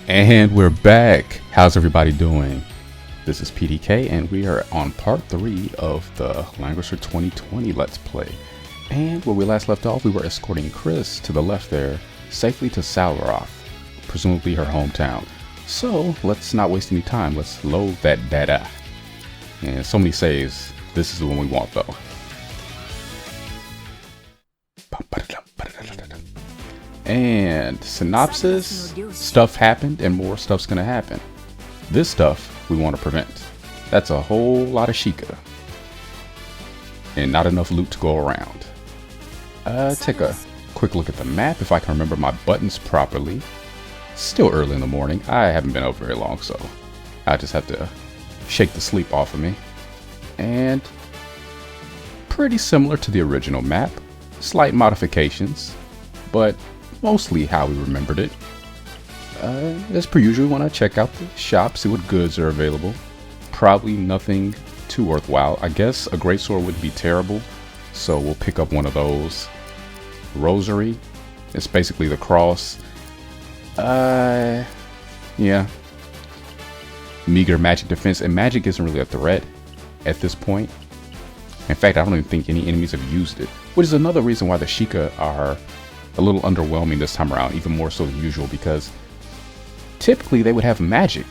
And we're back. How's everybody doing? This is PDK, and we are on part 3 of the Langrisser 2020 Let's Play. And where we last left off, we were escorting Chris to the left there, safely to Salvaroth, presumably her hometown. So let's not waste any time. Let's load that data. And so many saves. This is the one we want, though. And synopsis, stuff happened and more stuff's gonna happen. This stuff we want to prevent. That's a whole lot of Sheikah. And not enough loot to go around. Take a quick look at the map if I can remember my buttons properly. Still early in the morning. I haven't been up very long, so I just have to shake the sleep off of me. And pretty similar to the original map. Slight modifications, but mostly how we remembered it. As per usual, we want to check out the shop, see what goods are available. Probably nothing too worthwhile. I guess a greatsword wouldn't be terrible, so we'll pick up one of those. Rosary, it's basically the cross. Yeah. Meager magic defense, and magic isn't really a threat at this point. In fact, I don't even think any enemies have used it, which is another reason why the Sheikah are a little underwhelming this time around, even more so than usual, because typically they would have magic,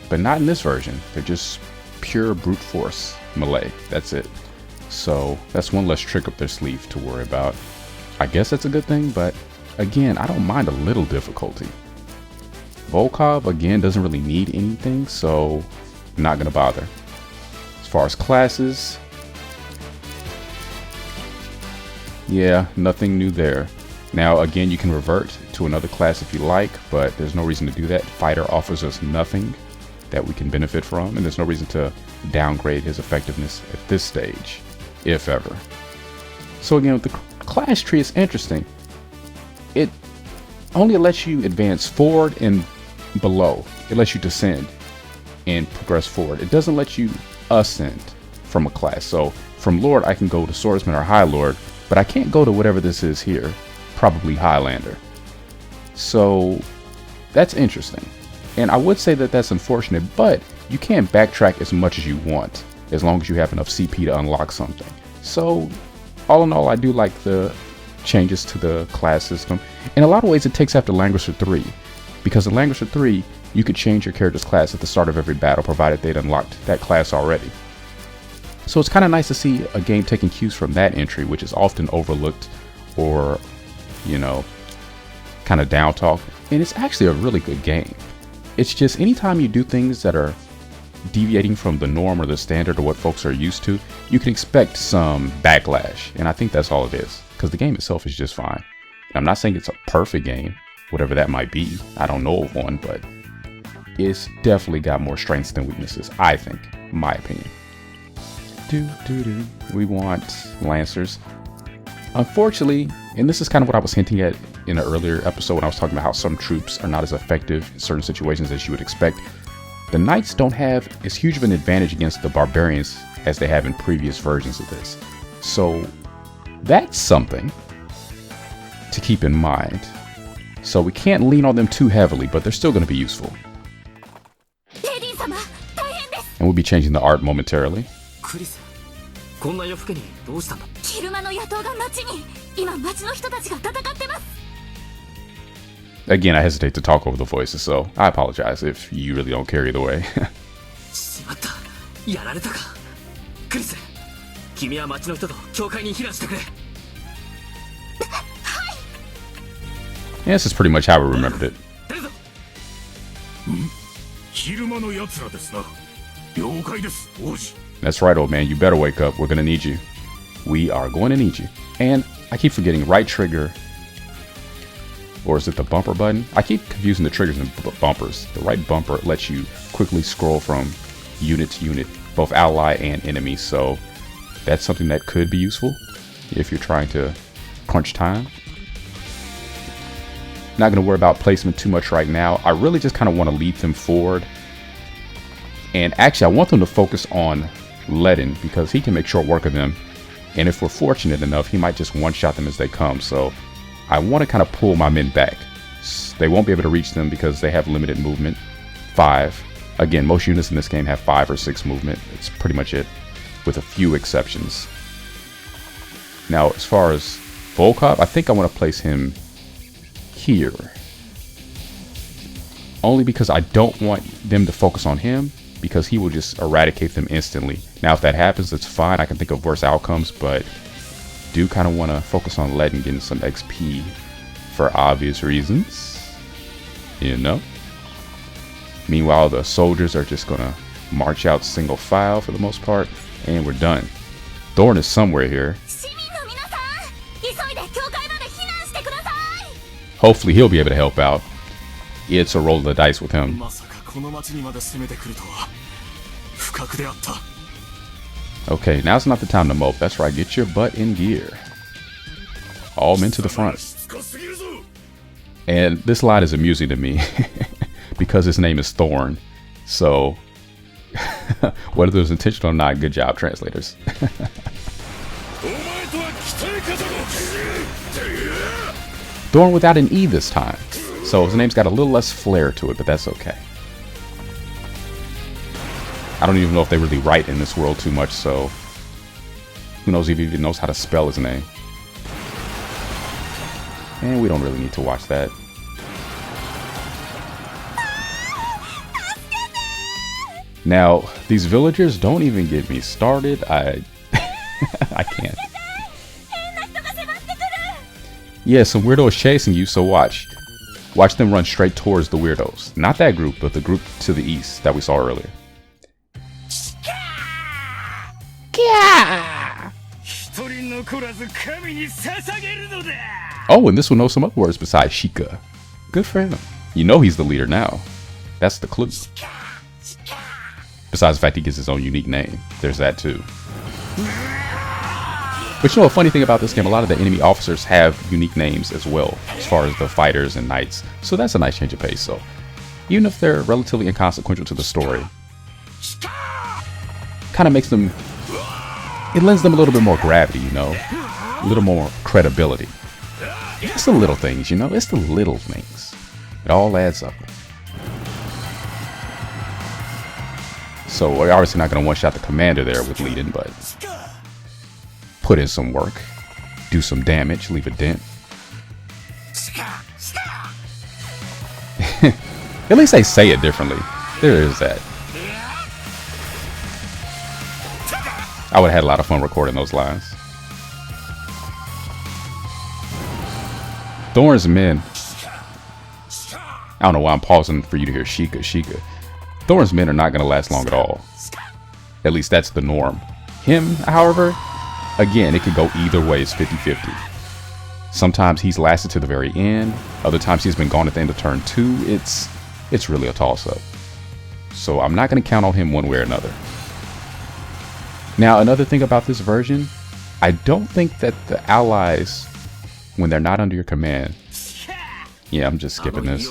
but not in this version. They're just pure brute force melee. That's it. So that's one less trick up their sleeve to worry about. I guess that's a good thing, but again, I don't mind a little difficulty. Volkov, again, doesn't really need anything, so I'm not gonna bother. As far as classes, yeah, nothing new there. Now, again, you can revert to another class if you like, but there's no reason to do that. Fighter offers us nothing that we can benefit from, and there's no reason to downgrade his effectiveness at this stage, if ever. So again, with the class tree, it's interesting. It only lets you advance forward and below. It lets you descend and progress forward. It doesn't let you ascend from a class. So from Lord, I can go to Swordsman or High Lord, but I can't go to whatever this is here. Probably Highlander. So that's interesting, and I would say that that's unfortunate, but you can backtrack as much as you want as long as you have enough CP to unlock something. So all in all, I do like the changes to the class system. In a lot of ways it takes after Langrisser 3, because in Langrisser 3 you could change your character's class at the start of every battle provided they'd unlocked that class already. So it's kind of nice to see a game taking cues from that entry, which is often overlooked or, you know, kind of down talk, and it's actually a really good game. It's just anytime you do things that are deviating from the norm or the standard or what folks are used to, you can expect some backlash, and I think that's all it is, because the game itself is just fine. And I'm not saying it's a perfect game, whatever that might be. I don't know of one, but it's definitely got more strengths than weaknesses, I think, in my opinion. We want Lancers. Unfortunately, and this is kind of what I was hinting at in an earlier episode when I was talking about how some troops are not as effective in certain situations as you would expect, the Knights don't have as huge of an advantage against the Barbarians as they have in previous versions of this. So that's something to keep in mind. So we can't lean on them too heavily, but they're still going to be useful. And we'll be changing the art momentarily. Again, I hesitate to talk over the voices, so I apologize if you really don't care either way. Yeah, this is pretty much how we remembered it. That's right, old man, you better wake up. We're gonna need you. We are going to need you. And I keep forgetting right trigger, or is it the bumper button? I keep confusing the triggers and bumpers. The right bumper lets you quickly scroll from unit to unit, both ally and enemy, so that's something that could be useful if you're trying to crunch time. Not going to worry about placement too much right now. I really just kind of want to lead them forward. And actually, I want them to focus on Ledin, because he can make short work of them. And if we're fortunate enough, he might just one-shot them as they come. So I want to kind of pull my men back. They won't be able to reach them because they have limited movement. 5. Again, most units in this game have 5 or 6 movement. It's pretty much it, with a few exceptions. Now, as far as Volkov, I think I want to place him here. Only because I don't want them to focus on him, because he will just eradicate them instantly. Now, if that happens, that's fine. I can think of worse outcomes, but do kind of want to focus on Legend getting some XP for obvious reasons, you know. Meanwhile, the soldiers are just gonna march out single file for the most part, and we're done. Thorn is somewhere here. Hopefully he'll be able to help out. It's a roll of the dice with him. Okay, now's not the time to mope. That's right, get your butt in gear. All men to the front. And this line is amusing to me because his name is Thorn. So whether it was intentional or not, good job, translators. Thorn without an E this time. So his name's got a little less flair to it, but that's okay. I don't even know if they really write in this world too much, so who knows if he even knows how to spell his name. And we don't really need to watch that. Now, these villagers, don't even get me started. I can't. Yeah, some weirdos chasing you, so watch. Watch them run straight towards the weirdos. Not that group, but the group to the east that we saw earlier. Oh, and this one knows some other words besides Shika. Good for him. You know he's the leader now. That's the clue. Besides the fact he gets his own unique name. There's that too. But you know, a funny thing about this game, a lot of the enemy officers have unique names as well, as far as the fighters and knights. So that's a nice change of pace. So even if they're relatively inconsequential to the story, kind of makes them, it lends them a little bit more gravity, you know, a little more credibility. It's the little things, you know, it's the little things. It all adds up. So we're obviously not going to one-shot the commander there with leading, but put in some work, do some damage, leave a dent. At least they say it differently. There is that. I would have had a lot of fun recording those lines. Thorn's men. I don't know why I'm pausing for you to hear Shika. Thorn's men are not going to last long at all. At least that's the norm. Him, however, again, it could go either way. It's 50-50. Sometimes he's lasted to the very end. Other times he's been gone at the end of turn 2. It's really a toss-up. So I'm not going to count on him one way or another. Now, another thing about this version, I don't think that the allies, when they're not under your command... Yeah, I'm just skipping this.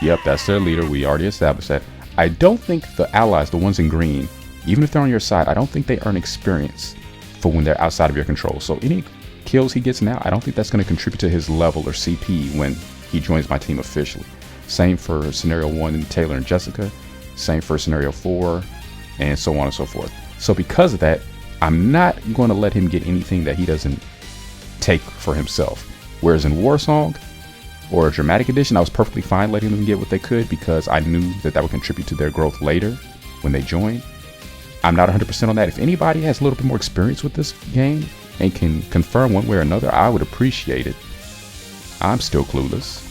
Yep, that's their leader. We already established that. I don't think the allies, the ones in green, even if they're on your side, I don't think they earn experience for when they're outside of your control. So any kills he gets now, I don't think that's going to contribute to his level or CP when he joins my team officially. Same for Scenario 1 and Taylor and Jessica. Same for Scenario 4, and so on and so forth. So because of that, I'm not going to let him get anything that he doesn't take for himself. Whereas in Warsong or Dramatic Edition, I was perfectly fine letting them get what they could because I knew that that would contribute to their growth later when they join. I'm not 100% on that. If anybody has a little bit more experience with this game and can confirm one way or another, I would appreciate it. I'm still clueless.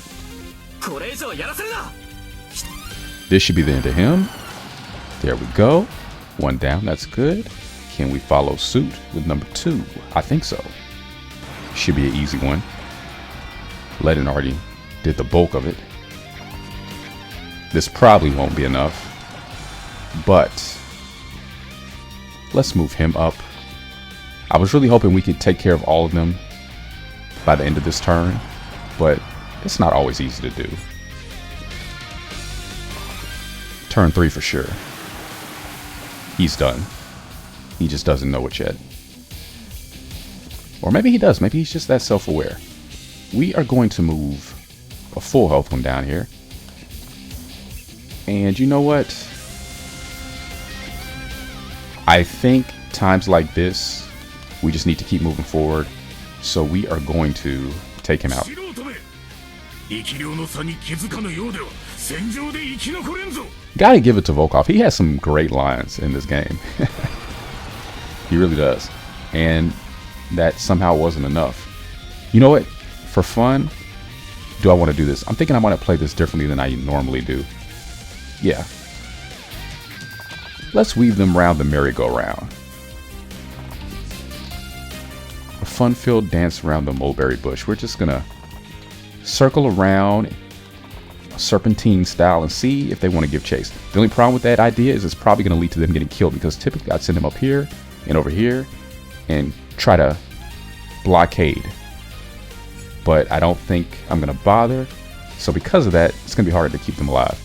This should be the end of him. There we go. One down, that's good. Can we follow suit with number 2? I think so. Should be an easy one. Legend already did the bulk of it. This probably won't be enough, but let's move him up. I was really hoping we could take care of all of them by the end of this turn, but it's not always easy to do. Turn 3 for sure. He's done. He just doesn't know it yet. Or maybe he does. Maybe he's just that self-aware. We are going to move a full health one down here. And you know what? I think times like this, we just need to keep moving forward. So we are going to take him out. Gotta give it to Volkov. He has some great lines in this game. He really does. And that somehow wasn't enough. You know what? For fun, do I want to do this? I'm thinking I want to play this differently than I normally do. Yeah. Let's weave them around the merry-go-round. A fun-filled dance around the mulberry bush. We're just gonna circle around serpentine style and see if they want to give chase. The only problem with that idea is it's probably going to lead to them getting killed, because typically I'd send them up here and over here and try to blockade. But I don't think I'm going to bother. So because of that, it's going to be harder to keep them alive.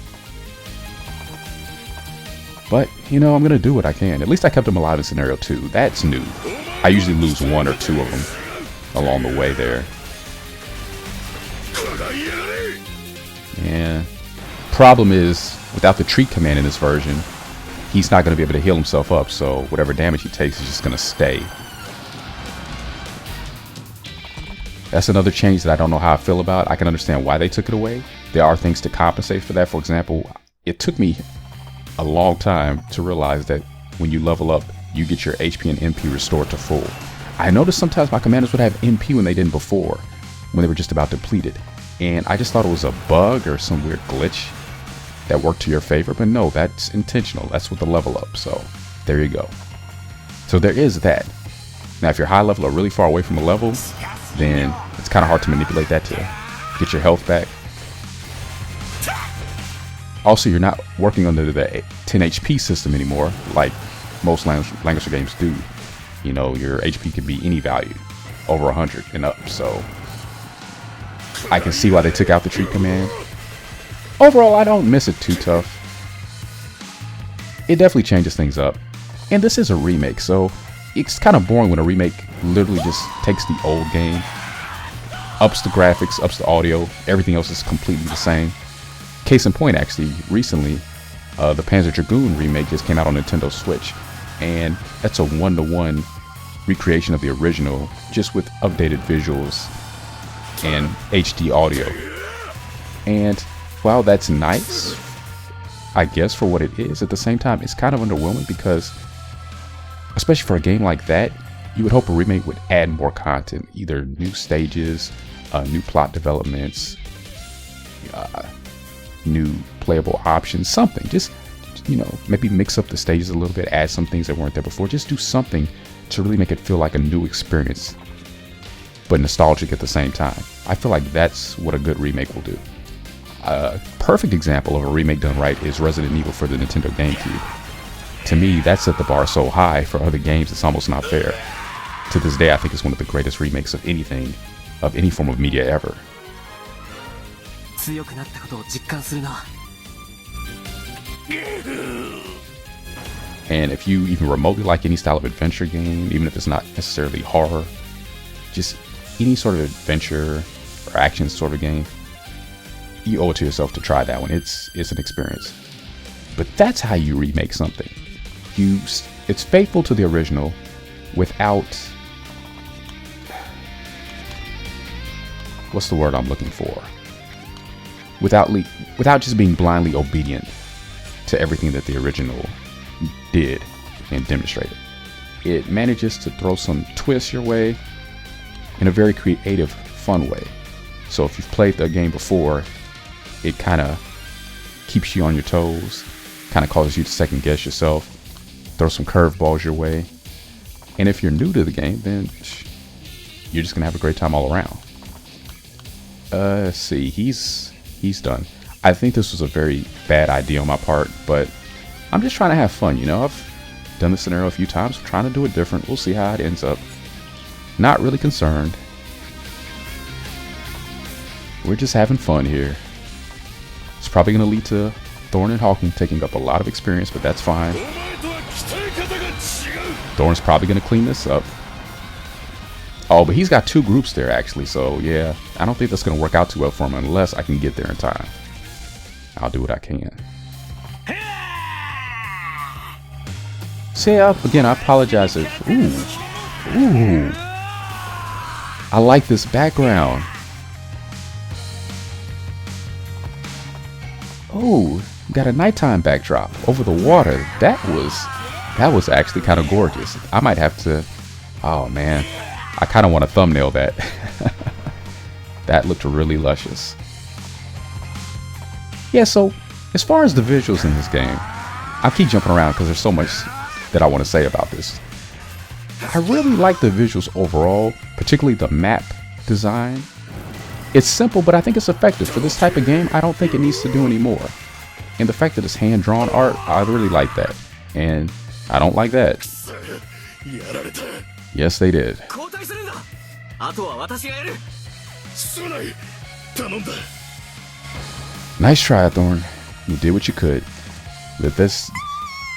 But, you know, I'm going to do what I can. At least I kept them alive in scenario 2. That's new. I usually lose 1 or 2 of them along the way there. Yeah. Problem is, without the treat command in this version, he's not going to be able to heal himself up, so whatever damage he takes is just going to stay. That's another change that I don't know how I feel about. I can understand why they took it away. There are things to compensate for that. For example, it took me a long time to realize that when you level up, you get your HP and MP restored to full. I noticed sometimes my commanders would have MP when they didn't before, when they were just about depleted. And I just thought it was a bug or some weird glitch that worked to your favor. But no, that's intentional. That's with the level up. So there you go. So there is that. Now, if you're high level or really far away from a level, then it's kind of hard to manipulate that to get your health back. Also, you're not working under the 10 HP system anymore, like most Langrisser games do. You know, your HP can be any value, over 100 and up. So I can see why they took out the treat command. Overall, I don't miss it too tough. It definitely changes things up. And this is a remake, so it's kind of boring when a remake literally just takes the old game, ups the graphics, ups the audio, everything else is completely the same. Case in point, actually, recently, the Panzer Dragoon remake just came out on Nintendo Switch, and that's a one-to-one recreation of the original, just with updated visuals and HD audio. And while that's nice, I guess, for what it is, at the same time, it's kind of underwhelming because, especially for a game like that, you would hope a remake would add more content, either new stages, new plot developments, new playable options, something. Just, you know, maybe mix up the stages a little bit, add some things that weren't there before. Just do something to really make it feel like a new experience, but nostalgic at the same time. I feel like that's what a good remake will do. A perfect example of a remake done right is Resident Evil for the Nintendo GameCube. To me, that set the bar so high for other games, it's almost not fair. To this day, I think it's one of the greatest remakes of anything, of any form of media ever. And if you even remotely like any style of adventure game, even if it's not necessarily horror, just any sort of adventure or action sort of game, you owe it to yourself to try that one. It's an experience. But that's how you remake something. It's faithful to the original without, what's the word I'm looking for? Without just being blindly obedient to everything that the original did and demonstrated. It manages to throw some twists your way in a very creative, fun way. So if you've played the game before, it kind of keeps you on your toes, kind of causes you to second guess yourself, throw some curveballs your way. And if you're new to the game, then you're just gonna have a great time all around. Let's see, he's done. I think this was a very bad idea on my part, but I'm just trying to have fun, you know? I've done this scenario a few times, I'm trying to do it different. We'll see how it ends up. Not really concerned. We're just having fun here. It's probably going to lead to Thorn and Hawking taking up a lot of experience, but that's fine. Thorn's probably going to clean this up. Oh, but he's got 2 groups there actually, so yeah, I don't think that's gonna work out too well for him unless I can get there in time. I'll do what I can. See, again, I apologize if... Ooh. I like this background. Oh, got a nighttime backdrop over the water. That was actually kind of gorgeous. I might have to... Oh, man. I kind of want to thumbnail that. That looked really luscious. Yeah, so as far as the visuals in this game, I keep jumping around because there's so much that I want to say about this. I really like the visuals overall, particularly the map design. It's simple, but I think it's effective. For this type of game, I don't think it needs to do any more. And the fact that it's hand-drawn art, I really like that. And I don't like that. Yes, they did. Nice try, Thorn. You did what you could. But this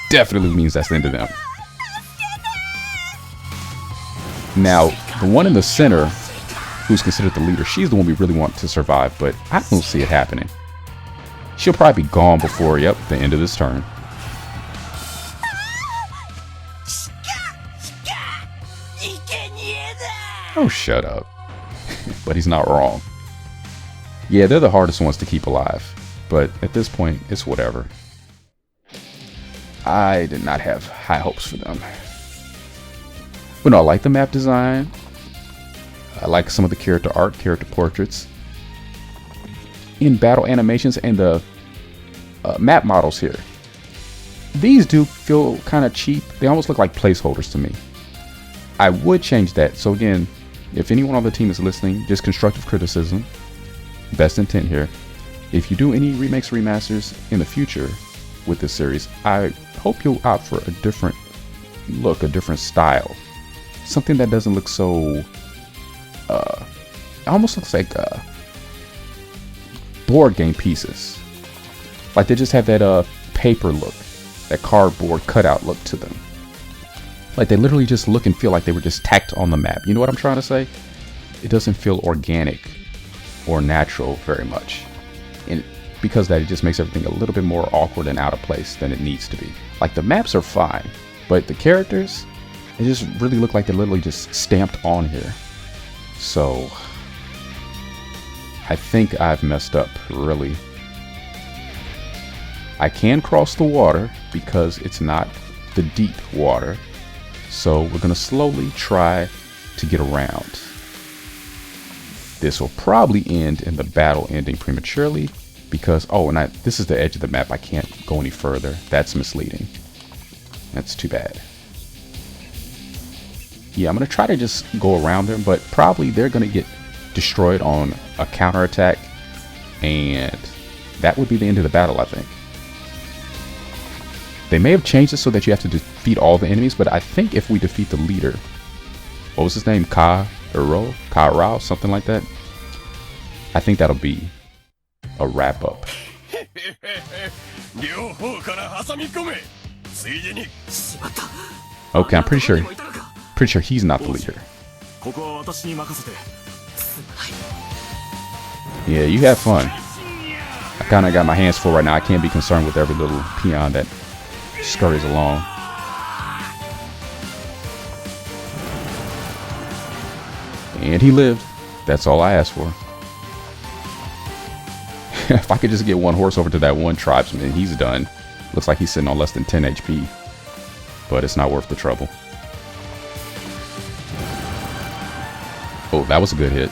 definitely means that's the end of them. Now, the one in the center, who's considered the leader, she's the one we really want to survive, but I don't see it happening. She'll probably be gone before, yep, the end of this turn. Oh, shut up. But he's not wrong. Yeah, they're the hardest ones to keep alive, but at this point, it's whatever. I did not have high hopes for them. But no, I like the map design. I like some of the character art, character portraits. In battle animations and the map models here. These do feel kind of cheap. They almost look like placeholders to me. I would change that. So again, if anyone on the team is listening, just constructive criticism. Best intent here. If you do any remakes, remasters in the future with this series, I hope you'll opt for a different look, a different style. Something that doesn't look so... it almost looks like board game pieces. Like they just have that paper look, that cardboard cutout look to them. Like they literally just look and feel like they were just tacked on the map. You know what I'm trying to say? It doesn't feel organic or natural very much. And because that, it just makes everything a little bit more awkward and out of place than it needs to be. Like the maps are fine, but the characters, they just really look like they're literally just stamped on here. So I think I've messed up, really. I can cross the water because it's not the deep water. So we're going to slowly try to get around. This will probably end in the battle ending prematurely because, oh, and this is the edge of the map. I can't go any further. That's misleading. That's too bad. Yeah, I'm going to try to just go around them, but probably they're going to get destroyed on a counterattack, and that would be the end of the battle, I think. They may have changed it so that you have to defeat all the enemies, but I think if we defeat the leader, what was his name? Ka-Rao, something like that. I think that'll be a wrap up. Okay, I'm pretty sure he's not the leader. Yeah, you have fun. I kind of got my hands full right now. I can't be concerned with every little peon that scurries along. And he lived. That's all I asked for. If I could just get one horse over to that one tribesman, he's done. Looks like he's sitting on less than 10 HP. But it's not worth the trouble. Oh, that was a good hit.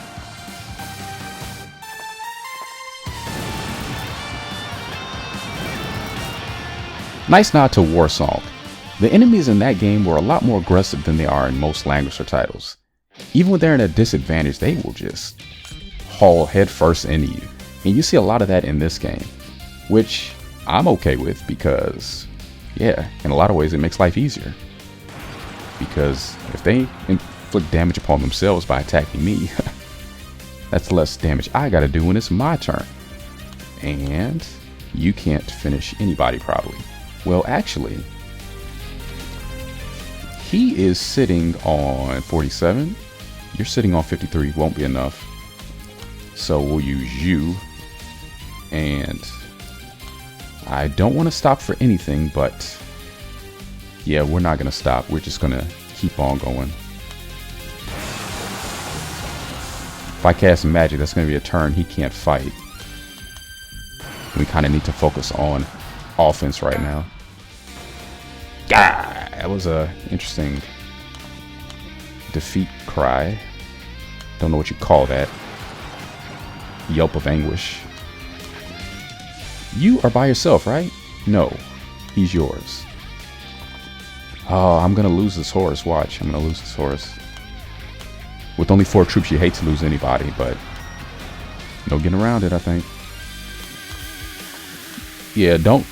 Nice nod to Warsong. The enemies in that game were a lot more aggressive than they are in most Langrisser titles. Even when they're in a disadvantage, they will just haul headfirst into you. And you see a lot of that in this game, which I'm okay with because, yeah, in a lot of ways it makes life easier. Because if they inflict damage upon themselves by attacking me, that's less damage I gotta do when it's my turn. And you can't finish anybody probably. Well, actually, he is sitting on 47. You're sitting on 53, won't be enough. So we'll use you. And I don't want to stop for anything, but yeah, we're not going to stop. We're just going to keep on going. If I cast magic, that's going to be a turn he can't fight. We kind of need to focus on offense right now. Ah, that was a interesting defeat cry. Don't know what you call that. Yelp of anguish. You are by yourself, right? No, he's yours. Oh, I'm gonna lose this horse. Watch, I'm gonna lose this horse. With only 4 troops, you hate to lose anybody, but no getting around it, I think. Yeah, don't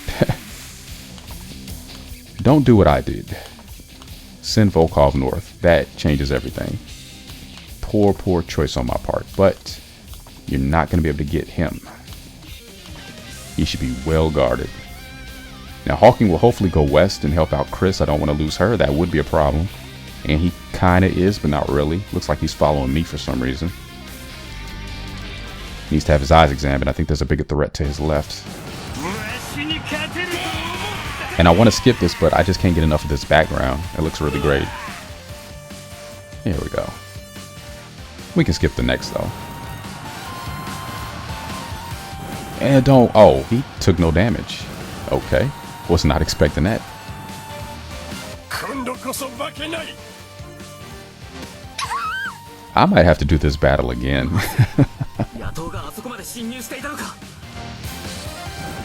don't do what I did. Send Volkov north. That changes everything. Poor choice on my part, but you're not going to be able to get him. He should be well guarded. Now, Hawking will hopefully go west and help out Chris. I don't want to lose her. That would be a problem. And he kind of is, but not really. Looks like he's following me for some reason. Needs to have his eyes examined. I think there's a bigger threat to his left. And I want to skip this, but I just can't get enough of this background. It looks really great. Here we go. We can skip the next, though. And don't... Oh, he took no damage. Okay. Was not expecting that. I might have to do this battle again.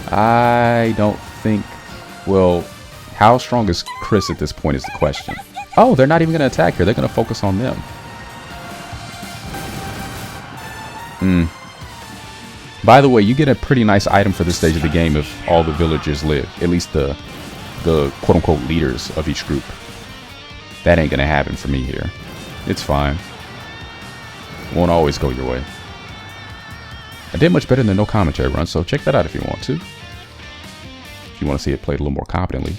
I don't think... Well, how strong is Chris at this point is the question. Oh, they're not even going to attack here. They're going to focus on them. By the way, you get a pretty nice item for this stage of the game if all the villagers live. At least the quote-unquote leaders of each group. That ain't going to happen for me here. It's fine. Won't always go your way. I did much better than no commentary run, so check that out if you want to. If you want to see it played a little more competently.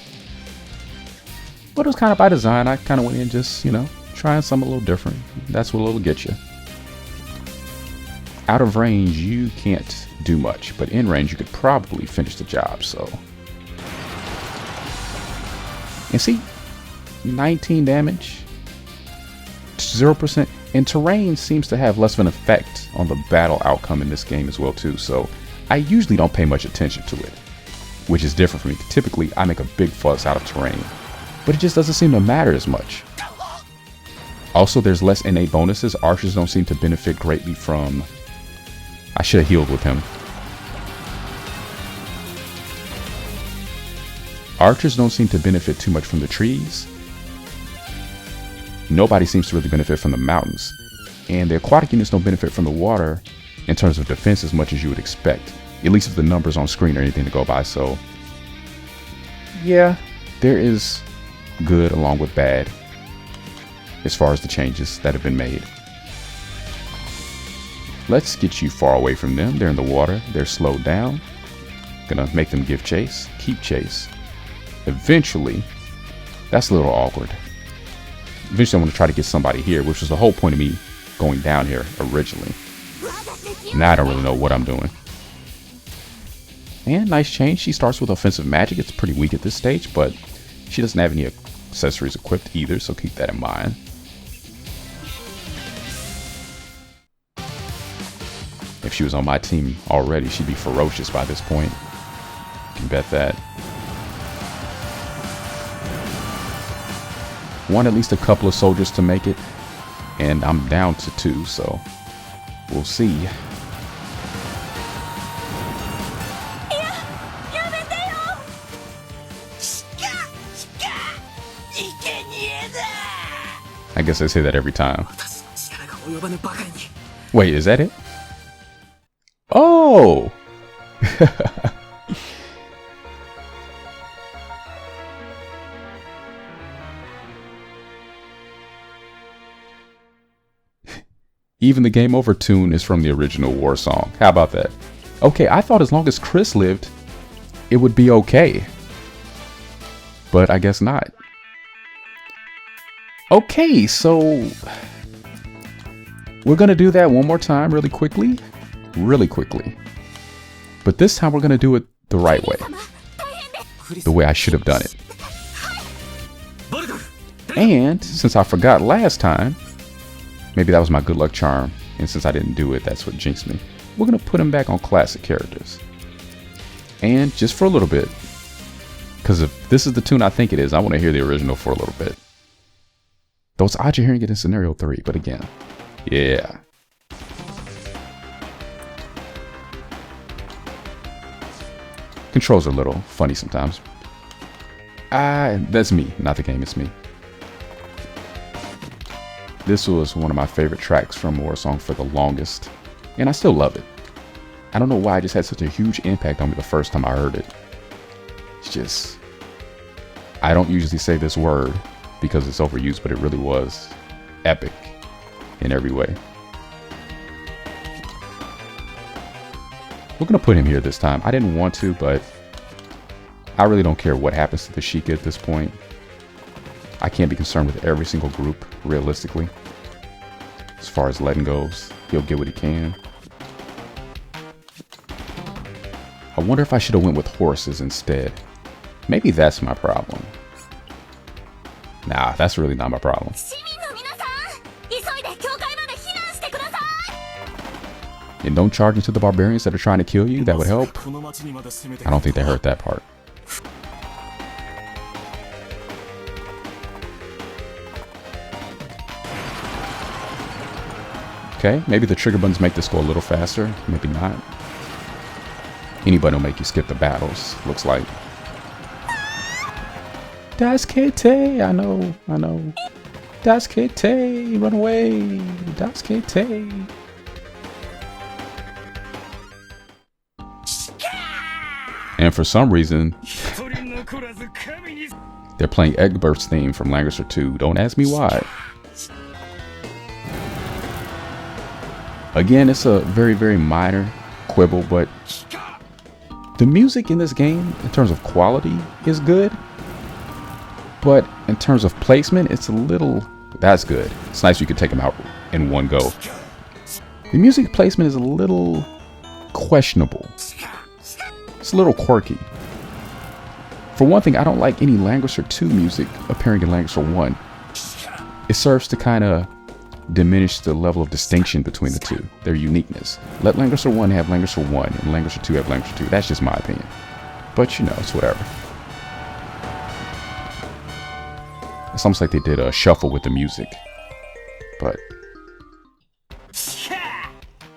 But it was kind of by design. I kind of went in just, you know, trying something a little different. That's what it'll get you. Out of range, you can't do much, but in range, you could probably finish the job, so. And see, 19 damage, 0%. And terrain seems to have less of an effect on the battle outcome in this game as well, too, so I usually don't pay much attention to it, which is different for me. Typically, I make a big fuss out of terrain, but it just doesn't seem to matter as much. Also, there's less innate bonuses. Archers don't seem to benefit greatly from... I should have healed with him. Archers don't seem to benefit too much from the trees. Nobody seems to really benefit from the mountains. And the aquatic units don't benefit from the water in terms of defense as much as you would expect. At least if the numbers on screen or anything to go by. So, yeah, there is good along with bad as far as the changes that have been made. Let's get you far away from them. They're in the water. They're slowed down. Gonna make them give chase. Keep chase. Eventually, that's a little awkward. Eventually, I want to try to get somebody here, which was the whole point of me going down here originally. Now I don't really know what I'm doing. And nice change. She starts with offensive magic. It's pretty weak at this stage, but she doesn't have any accessories equipped either, so keep that in mind. If she was on my team already, she'd be ferocious by this point. You can bet that. Want at least a couple of soldiers to make it, and I'm down to 2, so we'll see. I guess I say that every time. Wait, is that it? Oh! Even the game over tune is from the original war song. How about that? Okay, I thought as long as Chris lived, it would be okay. But I guess not. Okay, so We're going to do that one more time really quickly. Really quickly. But this time we're going to do it the right way. The way I should have done it. And since I forgot last time, maybe that was my good luck charm. And since I didn't do it, that's what jinxed me. We're going to put him back on classic characters. And just for a little bit. Because if this is the tune I think it is, I want to hear the original for a little bit. Though it's odd you're hearing it in scenario 3, but again, yeah. Controls are a little funny sometimes. That's me, not the game, it's me. This was one of my favorite tracks from War Song for the longest, and I still love it. I don't know why it just had such a huge impact on me the first time I heard it. It's just, I don't usually say this word because it's overused, but it really was epic in every way. We're gonna put him here this time. I didn't want to, but I really don't care what happens to the Sheikah at this point. I can't be concerned with every single group, realistically. As far as letting goes, he'll get what he can. I wonder if I should have went with horses instead. Maybe that's my problem. Nah, that's really not my problem. And don't charge into the barbarians that are trying to kill you. That would help. I don't think they heard that part. Okay, maybe the trigger buttons make this go a little faster. Maybe not. Anybody will make you skip the battles, looks like. Das KT, I know. Das KT, run away. Das KT. And for some reason, they're playing Egbert's theme from Langrisser 2. Don't ask me why. Again, it's a very, very minor quibble, but the music in this game, in terms of quality, is good. But in terms of placement, it's a little... That's good. It's nice you could take them out in one go. The music placement is a little questionable. It's a little quirky. For one thing, I don't like any Langrisser 2 music appearing in Langrisser 1. It serves to kind of diminish the level of distinction between the two, their uniqueness. Let Langrisser 1 have Langrisser 1 and Langrisser 2 have Langrisser 2. That's just my opinion. But you know, it's whatever. It's almost like they did a shuffle with the music. But...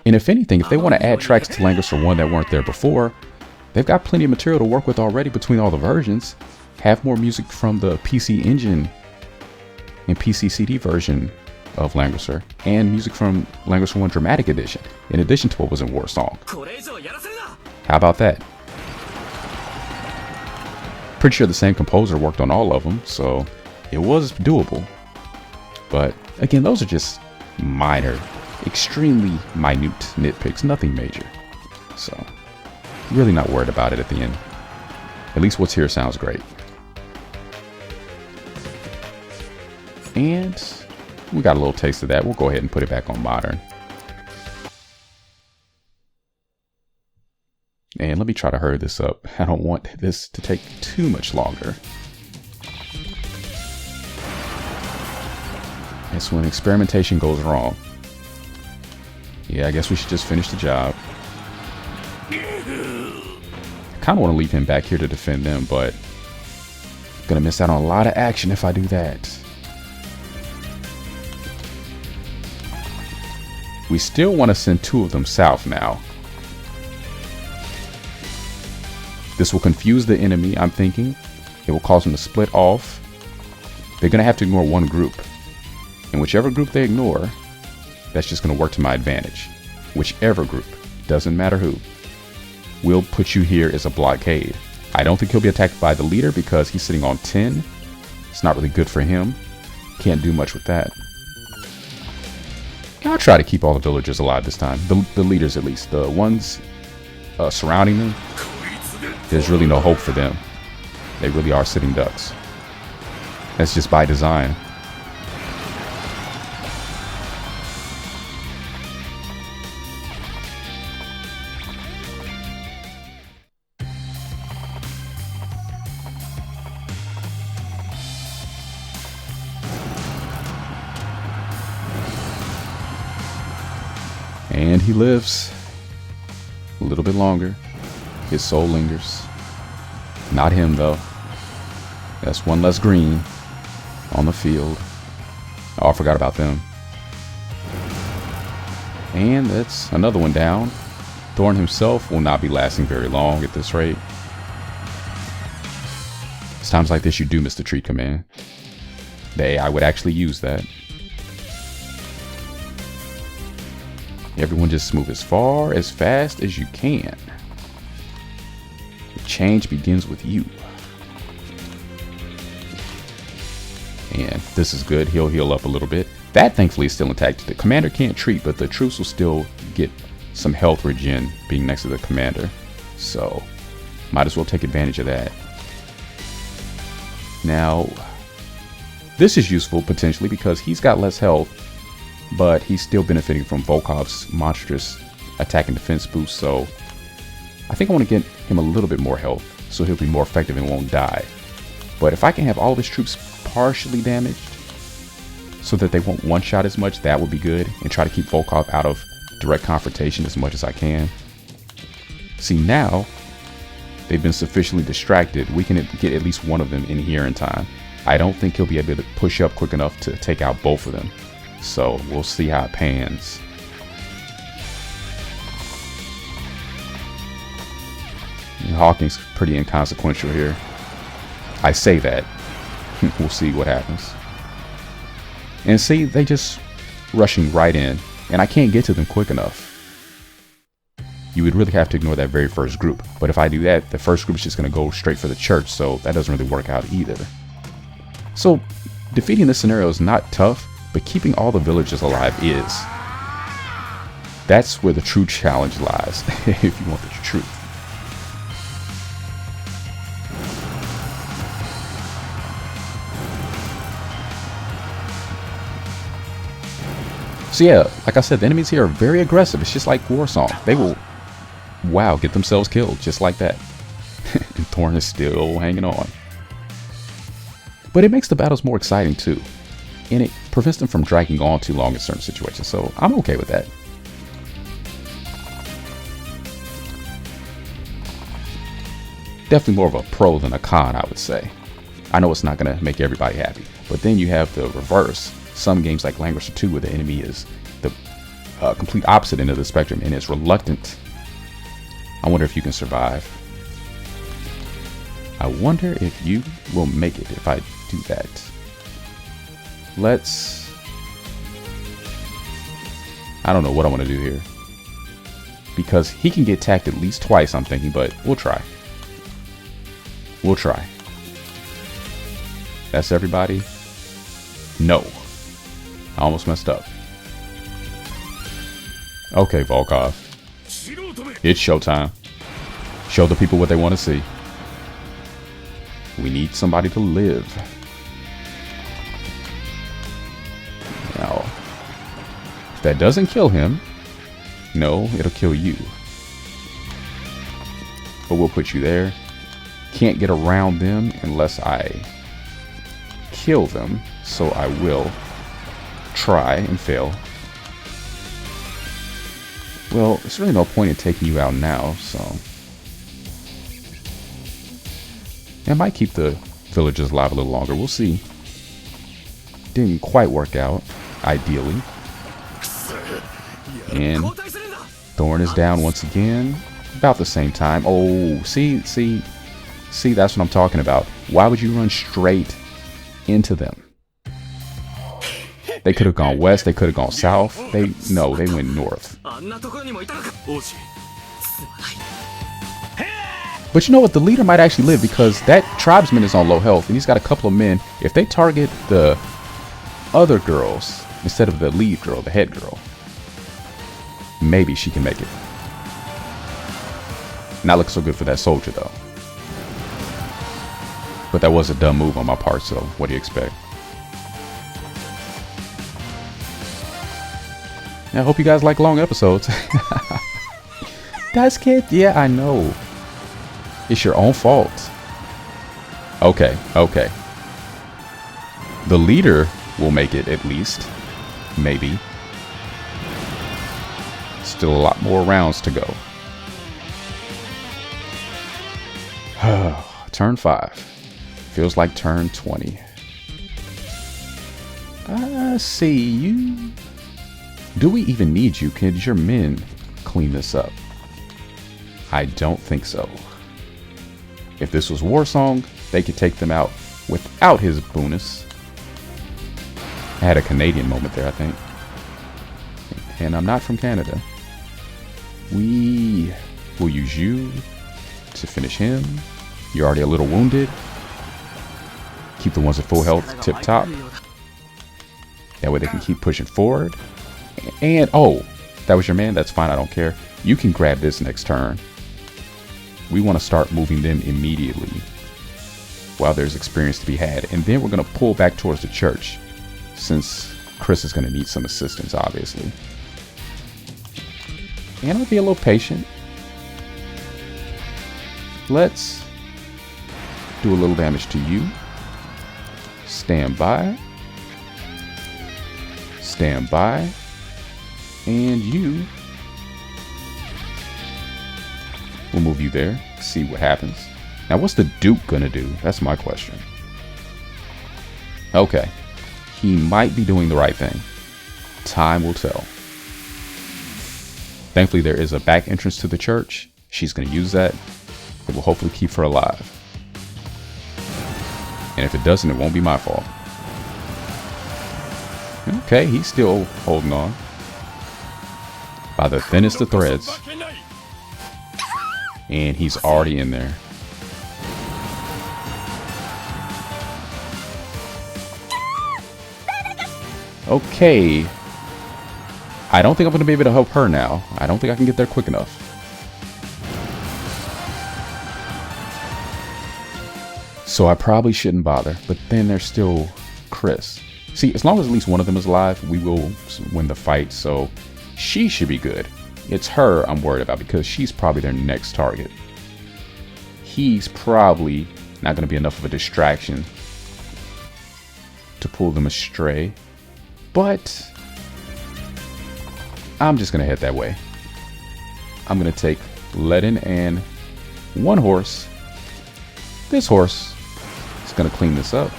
And if anything, if they want to add tracks to Langrisser 1 that weren't there before, they've got plenty of material to work with already between all the versions. Have more music from the PC Engine and PC CD version of Langrisser, and music from Langrisser 1 Dramatic Edition, in addition to what was in War Song. How about that? Pretty sure the same composer worked on all of them, so it was doable. But again, those are just minor, extremely minute nitpicks, nothing major. So, really not worried about it at the end. At least what's here sounds great. And we got a little taste of that. We'll go ahead and put it back on modern. And let me try to hurry this up. I don't want this to take too much longer. It's when experimentation goes wrong. Yeah, I guess we should just finish the job. I kind of want to leave him back here to defend them, but I'm gonna miss out on a lot of action if I do that. We still want to send 2 of them south now. This will confuse the enemy, I'm thinking. It will cause them to split off. They're going to have to ignore one group. And whichever group they ignore, that's just going to work to my advantage. Whichever group, doesn't matter who. We'll put you here as a blockade. I don't think he'll be attacked by the leader because he's sitting on 10. It's not really good for him. Can't do much with that. I'll try to keep all the villagers alive this time. The leaders, at least. The ones surrounding them, there's really no hope for them. They really are sitting ducks. That's just by design. And he lives a little bit longer. His soul lingers. Not him, though. That's one less green on the field. Oh, I forgot about them. And that's another one down. Thorn himself will not be lasting very long at this rate. It's times like this you do miss the treat command. The AI would actually use that. Everyone just move as far, as fast as you can. The change begins with you. And this is good. He'll heal up a little bit. That thankfully is still intact. The commander can't treat, but the troops will still get some health regen being next to the commander. So might as well take advantage of that. Now, this is useful potentially because he's got less health, but he's still benefiting from Volkov's monstrous attack and defense boost. So I think I want to get him a little bit more health so he'll be more effective and won't die. But if I can have all of his troops partially damaged so that they won't one-shot as much, that would be good. And try to keep Volkov out of direct confrontation as much as I can. See, now they've been sufficiently distracted. We can get at least one of them in here in time. I don't think he'll be able to push up quick enough to take out both of them. So we'll see how it pans. Hawking's pretty inconsequential here. I say that. We'll see what happens. And see, they just rushing right in. And I can't get to them quick enough. You would really have to ignore that very first group. But if I do that, the first group is just going to go straight for the church. So that doesn't really work out either. So defeating this scenario is not tough, but keeping all the villagers alive is. That's where the true challenge lies, if you want the truth. So yeah, like I said, the enemies here are very aggressive. It's just like Warsong. They will, wow, get themselves killed just like that. And Thorn is still hanging on. But it makes the battles more exciting too. And it prevents them from dragging on too long in certain situations. So I'm okay with that. Definitely more of a pro than a con, I would say. I know it's not going to make everybody happy. But then you have the reverse. Some games like Langrisser 2 where the enemy is the complete opposite end of the spectrum and is reluctant. I wonder if you can survive. I wonder if you will make it if I do that. I don't know what I want to do here. Because he can get tacked at least twice, I'm thinking, but we'll try. We'll try. That's everybody? No. I almost messed up. Okay, Volkov. It's showtime. Show the people what they want to see. We need somebody to live. Now, if that doesn't kill him, no, it'll kill you. But we'll put you there. Can't get around them unless I kill them, so I will try and fail. Well, there's really no point in taking you out now, so I might keep the villagers alive a little longer. We'll see. Didn't quite work out, ideally. And Thorn is down once again, about the same time. Oh, see, that's what I'm talking about. Why would you run straight into them? They could have gone west, they could have gone south. No, they went north. But you know what? The leader might actually live because that tribesman is on low health and he's got a couple of men. If they target the other girls instead of the lead girl, the head girl, maybe she can make it. Not look so good for that soldier though. But that was a dumb move on my part, so what do you expect? I hope you guys like long episodes. That's kid. Yeah, I know. It's your own fault. Okay. The leader will make it at least. Maybe. It's Still a lot more rounds to go. Turn 5. Feels like turn 20. I see you. Do we even need you? Can your men clean this up? I don't think so. If this was Warsong, they could take them out without his bonus. I had a Canadian moment there, I think. And I'm not from Canada. We will use you to finish him. You're already a little wounded. Keep the ones at full health tip top. That way they can keep pushing forward. And, oh, that was your man? That's fine, I don't care. You can grab this next turn. We want to start moving them immediately while there's experience to be had. And then we're going to pull back towards the church, since Chris is going to need some assistance, obviously. And I'll be a little patient. Let's do a little damage to you. Stand by. Stand by. And you. We'll move you there. See what happens. Now, what's the Duke gonna do? That's my question. Okay. He might be doing the right thing. Time will tell. Thankfully, there is a back entrance to the church. She's gonna use that. It will hopefully keep her alive. And if it doesn't, it won't be my fault. Okay, he's still holding on. By the thinnest of threads. And he's already in there. Okay. I don't think I'm going to be able to help her now. I don't think I can get there quick enough. So I probably shouldn't bother. But then there's still Chris. See, as long as at least one of them is alive, we will win the fight. So she should be good. It's her I'm worried about because she's probably their next target. He's probably not going to be enough of a distraction to pull them astray. But I'm just going to head that way. I'm going to take Ledin and one horse. This horse is going to clean this up.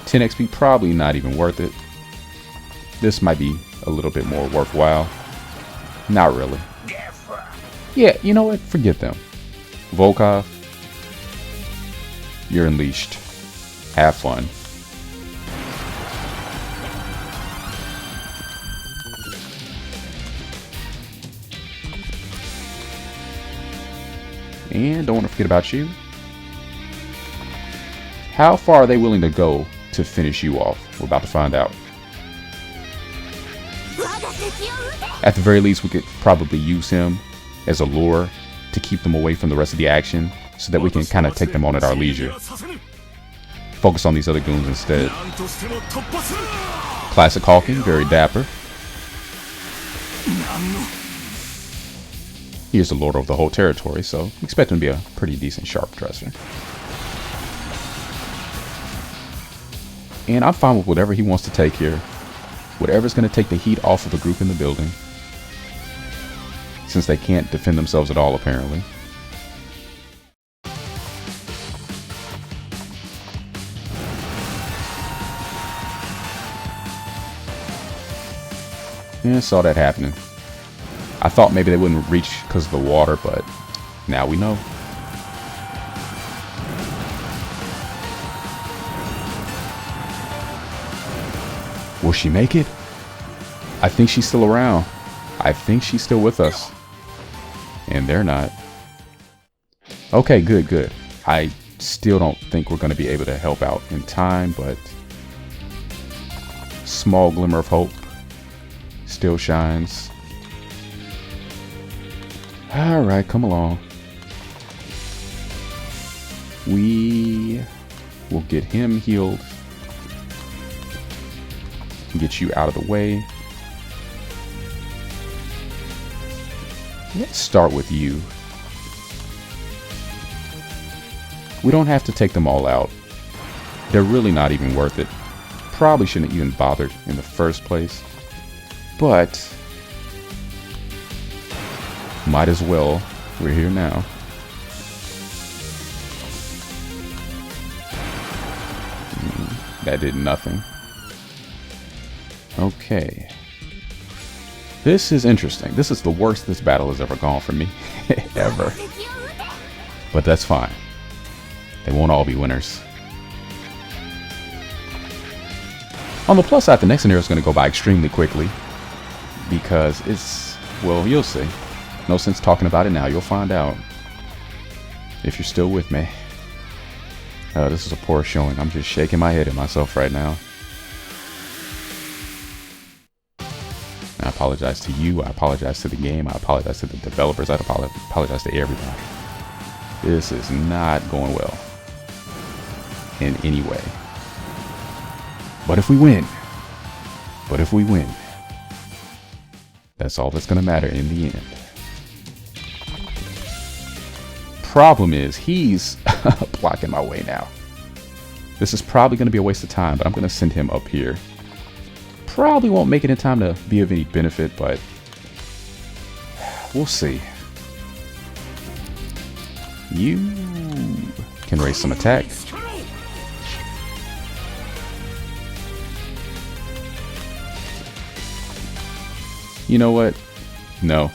10 XP, probably not even worth it. This might be a little bit more worthwhile. Not really. Yeah, you know what? Forget them. Volkov, you're unleashed. Have fun. And don't want to forget about you. How far are they willing to go to finish you off? We're about to find out. At the very least, we could probably use him as a lure to keep them away from the rest of the action so that we can kind of take them on at our leisure. Focus on these other goons instead. Classic Hawking, very dapper. He is the lord of the whole territory, so expect him to be a pretty decent sharp dresser. And I'm fine with whatever he wants to take here. Whatever's going to take the heat off of the group in the building. Since they can't defend themselves at all, apparently. Yeah, saw that happening. I thought maybe they wouldn't reach because of the water, but now we know. Will she make it? I think she's still around. I think she's still with us. And they're not. Okay, good, good. I still don't think we're going to be able to help out in time, but small glimmer of hope still shines. All right, come along. We will get him healed. Get you out of the way. Let's start with you. We don't have to take them all out. They're really not even worth it. Probably shouldn't have even bothered in the first place. But Might as well. We're here now. That did nothing. Okay. This is interesting. This is the worst this battle has ever gone for me. Ever. But that's fine. They won't all be winners. On the plus side, the next scenario is going to go by extremely quickly. Because it's... well, you'll see. No sense talking about it now. You'll find out. If you're still with me. This is a poor showing. I'm just shaking my head at myself right now. I apologize to you. I apologize to the game. I apologize to the developers. I apologize to everybody. This is not going well. In any way. But if we win. But if we win. That's all that's going to matter in the end. Problem is, he's blocking my way now. This is probably going to be a waste of time, but I'm going to send him up here. Probably won't make it in time to be of any benefit, but we'll see. You can raise some attack. You know what? No.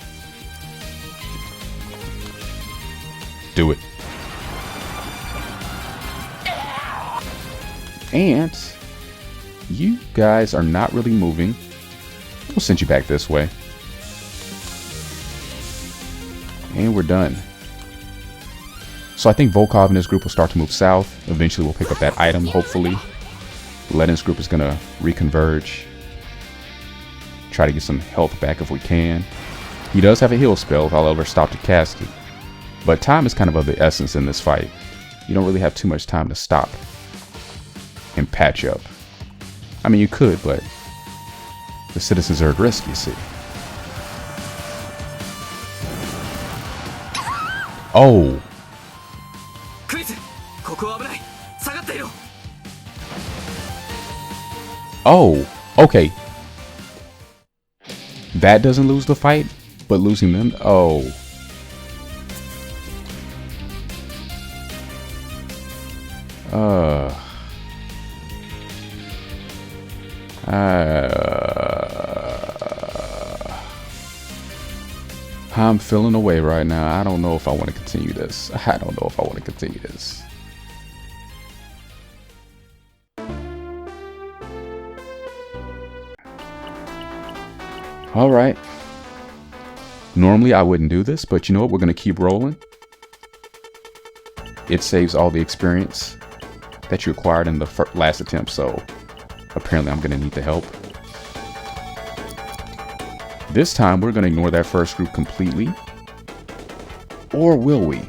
Do it. And you guys are not really moving. We'll send you back this way. And we're done. So I think Volkov and his group will start to move south. Eventually we'll pick up that item, hopefully. Lenin's group is going to reconverge. Try to get some health back if we can. He does have a heal spell if I'll ever stop to cast it. But time is kind of the essence in this fight. You don't really have too much time to stop and patch up. I mean, you could, but the citizens are at risk, you see. Oh. Oh, okay. That doesn't lose the fight, but losing them, oh. I'm feeling away right now. I don't know if I want to continue this. I don't know if I want to continue this. All right. Normally I wouldn't do this, but you know what? We're going to keep rolling. It saves all the experience that you acquired in the last attempt, so apparently I'm going to need the help. This time we're going to ignore that first group completely. Or will we?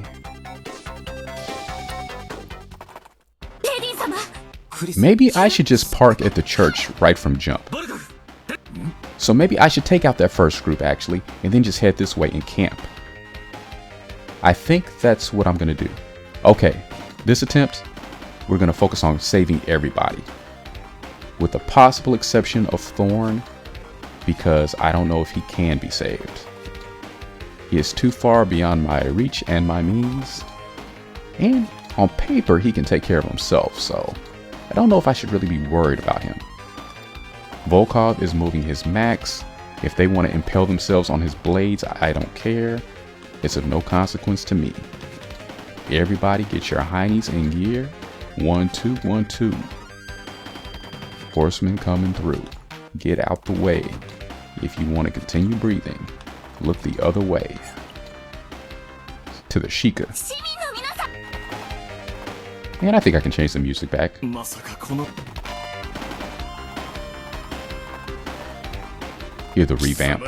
Maybe I should just park at the church right from jump. So maybe I should take out that first group actually, and then just head this way and camp. I think that's what I'm going to do. Okay, this attempt, we're going to focus on saving everybody. With the possible exception of Thorn, because I don't know if he can be saved. He is too far beyond my reach and my means. And on paper, he can take care of himself, so I don't know if I should really be worried about him. Volkov is moving his max. If they want to impale themselves on his blades, I don't care. It's of no consequence to me. Everybody get your heinies in gear. 1, 2, 1, 2. Horsemen coming through. Get out the way. If you want to continue breathing, look the other way. To the Sheikah. And I think I can change the music back. Hear the revamp.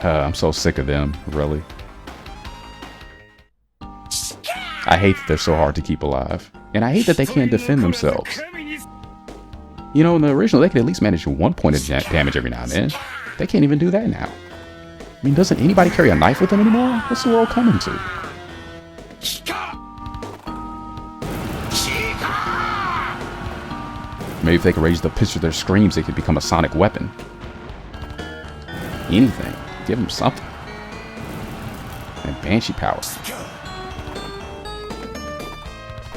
I'm so sick of them, really. I hate that they're so hard to keep alive. And I hate that they can't defend themselves. You know, in the original, they could at least manage 1 point of damage every now and then. They can't even do that now. I mean, doesn't anybody carry a knife with them anymore? What's the world coming to? Maybe if they could raise the pitch of their screams, they could become a sonic weapon. Anything. Give them something. And Banshee power.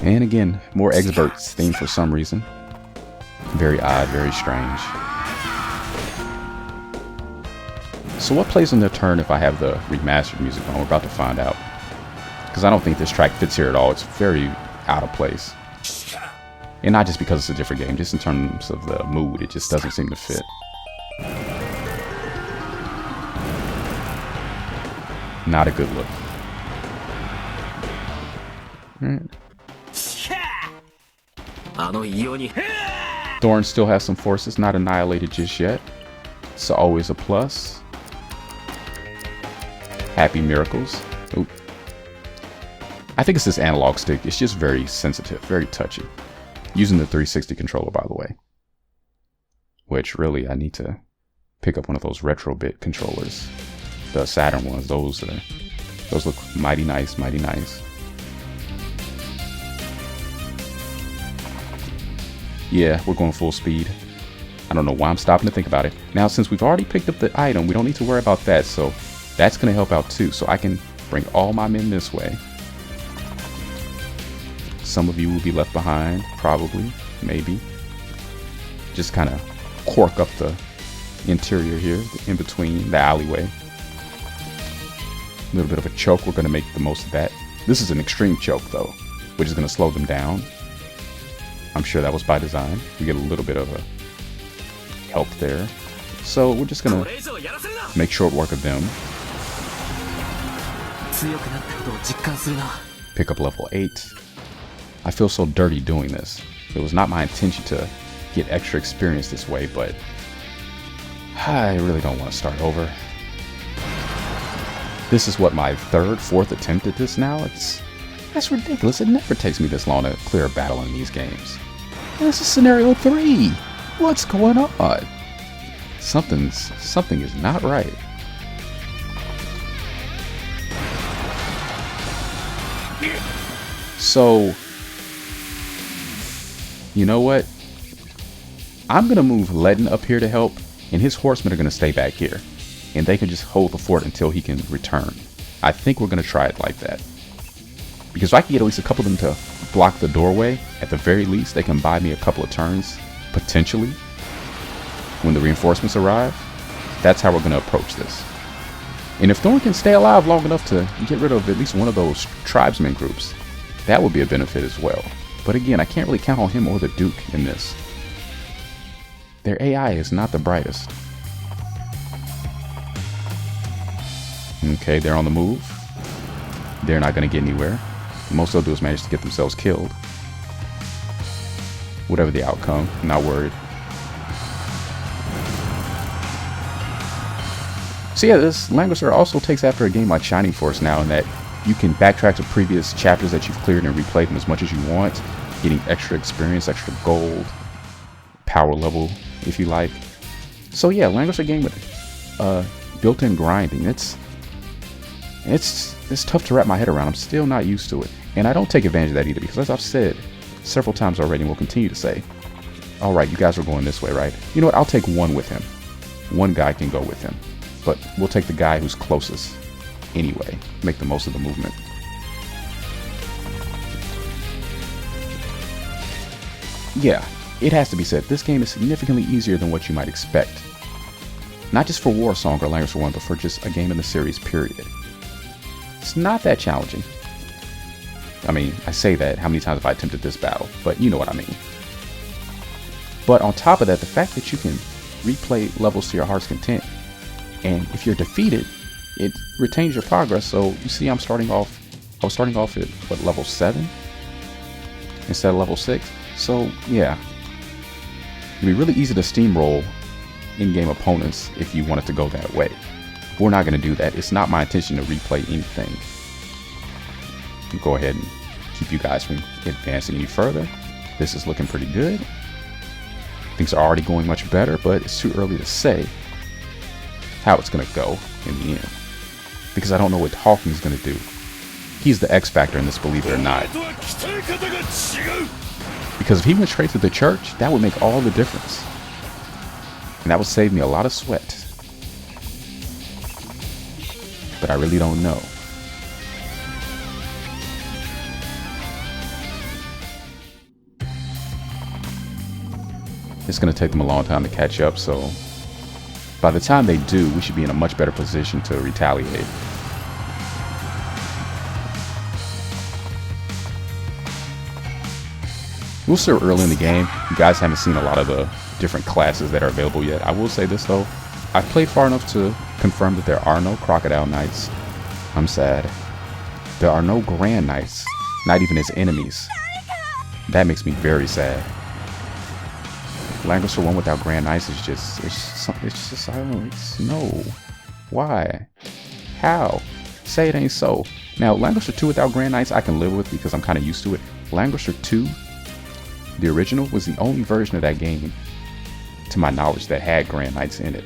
And again, more experts theme for some reason. Very odd, very strange. So what plays on their turn if I have the remastered music on? We're about to find out. Because I don't think this track fits here at all. It's very out of place. And not just because it's a different game, just in terms of the mood, it just doesn't seem to fit. Not a good look. Alright. Thorn still has some forces, not annihilated just yet. So always a plus. Happy miracles. Oop. I think it's this analog stick. It's just very sensitive, very touchy. Using the 360 controller, by the way. Which, really, I need to pick up one of those retro bit controllers. The Saturn ones, those look mighty nice, mighty nice. Yeah, we're going full speed. I don't know why I'm stopping to think about it. Now, since we've already picked up the item, we don't need to worry about that, so that's going to help out too. So I can bring all my men this way. Some of you will be left behind, probably, maybe. Just kind of cork up the interior here, in between the alleyway. A little bit of a choke, we're going to make the most of that. This is an extreme choke though, which is going to slow them down. I'm sure that was by design. We get a little bit of a help there. So we're just going to make short work of them. Pick up level 8. I feel so dirty doing this. It was not my intention to get extra experience this way, but I really don't want to start over. This is what, my third, fourth attempt at this now? That's ridiculous. It never takes me this long to clear a battle in these games. And this is scenario 3. What's going on? Something is not right. So, you know what? I'm going to move Ledden up here to help, and his horsemen are going to stay back here. And they can just hold the fort until he can return. I think we're going to try it like that. Because if I can get at least a couple of them to block the doorway, at the very least, they can buy me a couple of turns, potentially, when the reinforcements arrive. That's how we're going to approach this. And if Thorn can stay alive long enough to get rid of at least one of those tribesmen groups, that would be a benefit as well. But again, I can't really count on him or the Duke in this. Their AI is not the brightest. Okay, they're on the move. They're not going to get anywhere. Most they'll do is manage to get themselves killed. Whatever the outcome, I'm not worried. So yeah, this Langrisser also takes after a game like Shining Force now, in that you can backtrack to previous chapters that you've cleared and replay them as much as you want, getting extra experience, extra gold, power level, if you like. So yeah, Langrisser game with built-in grinding. It's tough to wrap my head around. I'm still not used to it. And I don't take advantage of that either, because as I've said several times already, and will continue to say, alright, you guys are going this way, right? You know what, I'll take one with him. One guy can go with him. But we'll take the guy who's closest anyway. Make the most of the movement. Yeah, it has to be said, this game is significantly easier than what you might expect. Not just for Warsong or Langrisser 1, but for just a game in the series, period. It's not that challenging. I mean, I say that, how many times have I attempted this battle? But you know what I mean. But on top of that, the fact that you can replay levels to your heart's content, and if you're defeated, it retains your progress. So you see, I was starting off at, what, level 7? Instead of level 6? So, yeah. It'd be really easy to steamroll in-game opponents if you wanted to go that way. We're not going to do that. It's not my intention to replay anything. Go ahead and keep you guys from advancing any further. This is looking pretty good. Things are already going much better, but it's too early to say how it's going to go in the end, because I don't know what Hawking's going to do. He's the X factor in this, believe it or not. Because if he went straight to the church, that would make all the difference. And that would save me a lot of sweat. But I really don't know. It's going to take them a long time to catch up, so by the time they do, we should be in a much better position to retaliate. We're still early in the game. You guys haven't seen a lot of the different classes that are available yet. I will say this though, I've played far enough to confirm that there are no Crocodile Knights. I'm sad. There are no Grand Knights, not even as enemies. That makes me very sad. Langrisser 1 without Grand Knights is just, it's just silence. No. Why? How? Say it ain't so. Now, Langrisser 2 without Grand Knights I can live with because I'm kind of used to it. Langrisser 2, the original, was the only version of that game, to my knowledge, that had Grand Knights in it.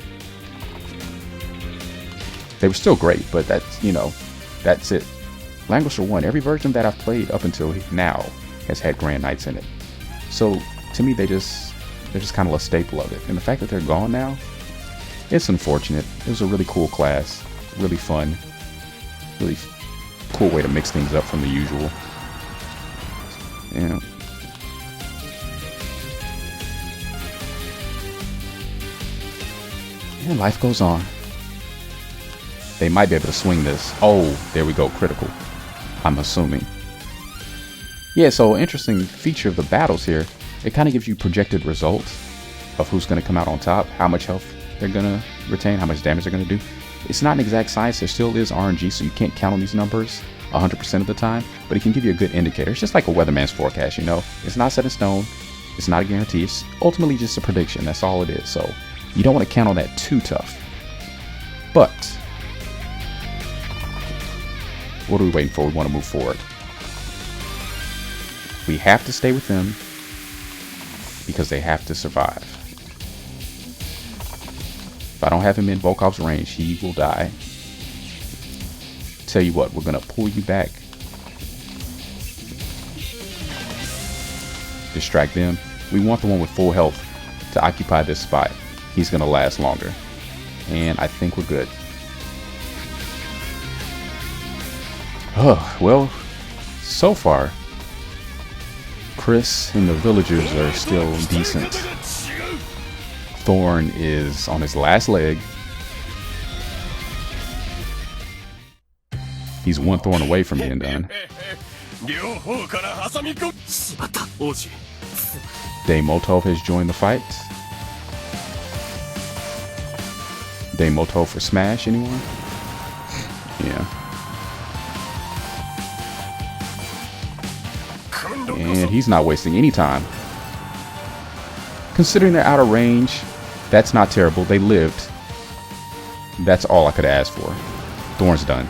They were still great, but that's, you know, that's it. Langrisser 1, every version that I've played up until now has had Grand Knights in it. So, to me, they're just kind of a staple of it. And the fact that they're gone now, it's unfortunate. It was a really cool class, really fun, really cool way to mix things up from the usual. Yeah. And life goes on. They might be able to swing this. Oh, there we go, critical, I'm assuming. Yeah, so interesting feature of the battles here. It kind of gives you projected results of who's going to come out on top, how much health they're going to retain, how much damage they're going to do. It's not an exact science. There still is RNG, so you can't count on these numbers 100% of the time, but it can give you a good indicator. It's just like a weatherman's forecast, you know? It's not set in stone. It's not a guarantee. It's ultimately just a prediction. That's all it is. So you don't want to count on that too tough. But what are we waiting for? We want to move forward. We have to stay with them because they have to survive. If I don't have him in Volkov's range, he will die. Tell you what, we're gonna pull you back. Distract them. We want the one with full health to occupy this spot. He's gonna last longer. And I think we're good. Oh, well, so far, Chris and the villagers are still decent. Thorn is on his last leg. He's one Thorn away from being done. Motov has joined the fight. Motov for Smash, anyone? Yeah. And he's not wasting any time. Considering they're out of range, that's not terrible. They lived. That's all I could ask for. Thorn's done.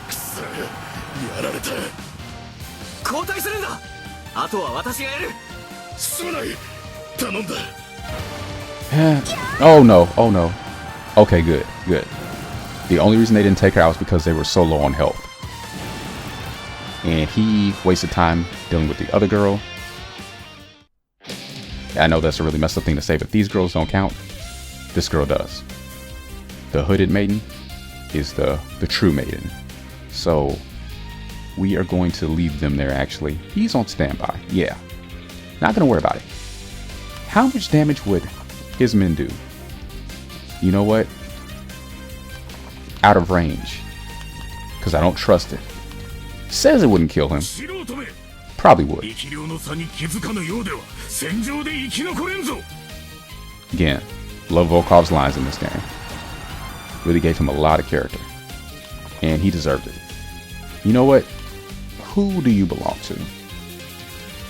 Oh no, oh no. Okay, good, good. The only reason they didn't take her out was because they were so low on health. And he wasted time dealing with the other girl. I know that's a really messed up thing to say, but these girls don't count. This girl does. The hooded maiden is the true maiden. So we are going to leave them there actually. He's on standby. Yeah. Not gonna worry about it. How much damage would his men do? You know what? Out of range. Because I don't trust it. Says it wouldn't kill him. Probably would. Again, love Volkov's lines in this game. Really gave him a lot of character. And he deserved it. You know what? Who do you belong to?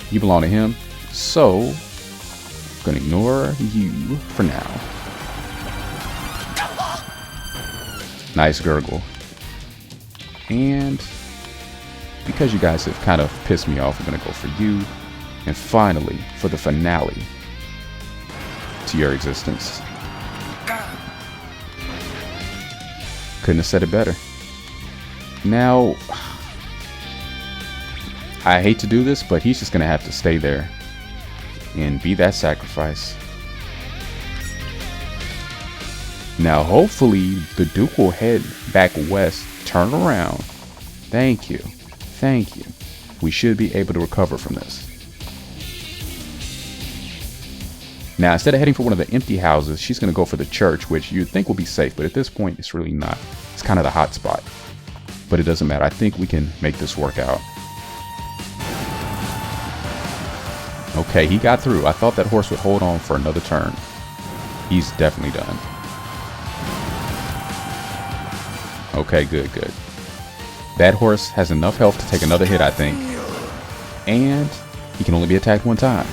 You belong to him. So, I'm gonna ignore you for now. Nice gurgle. And because you guys have kind of pissed me off, I'm going to go for you. And finally, for the finale to your existence. Couldn't have said it better. Now, I hate to do this, but he's just going to have to stay there and be that sacrifice. Now, hopefully, the Duke will head back west, turn around. Thank you. Thank you. We should be able to recover from this. Now, instead of heading for one of the empty houses, she's going to go for the church, which you'd think will be safe, but at this point, it's really not. It's kind of the hot spot. But it doesn't matter. I think we can make this work out. Okay, he got through. I thought that horse would hold on for another turn. He's definitely done. Okay, good, good. That horse has enough health to take another hit, I think. And he can only be attacked one time.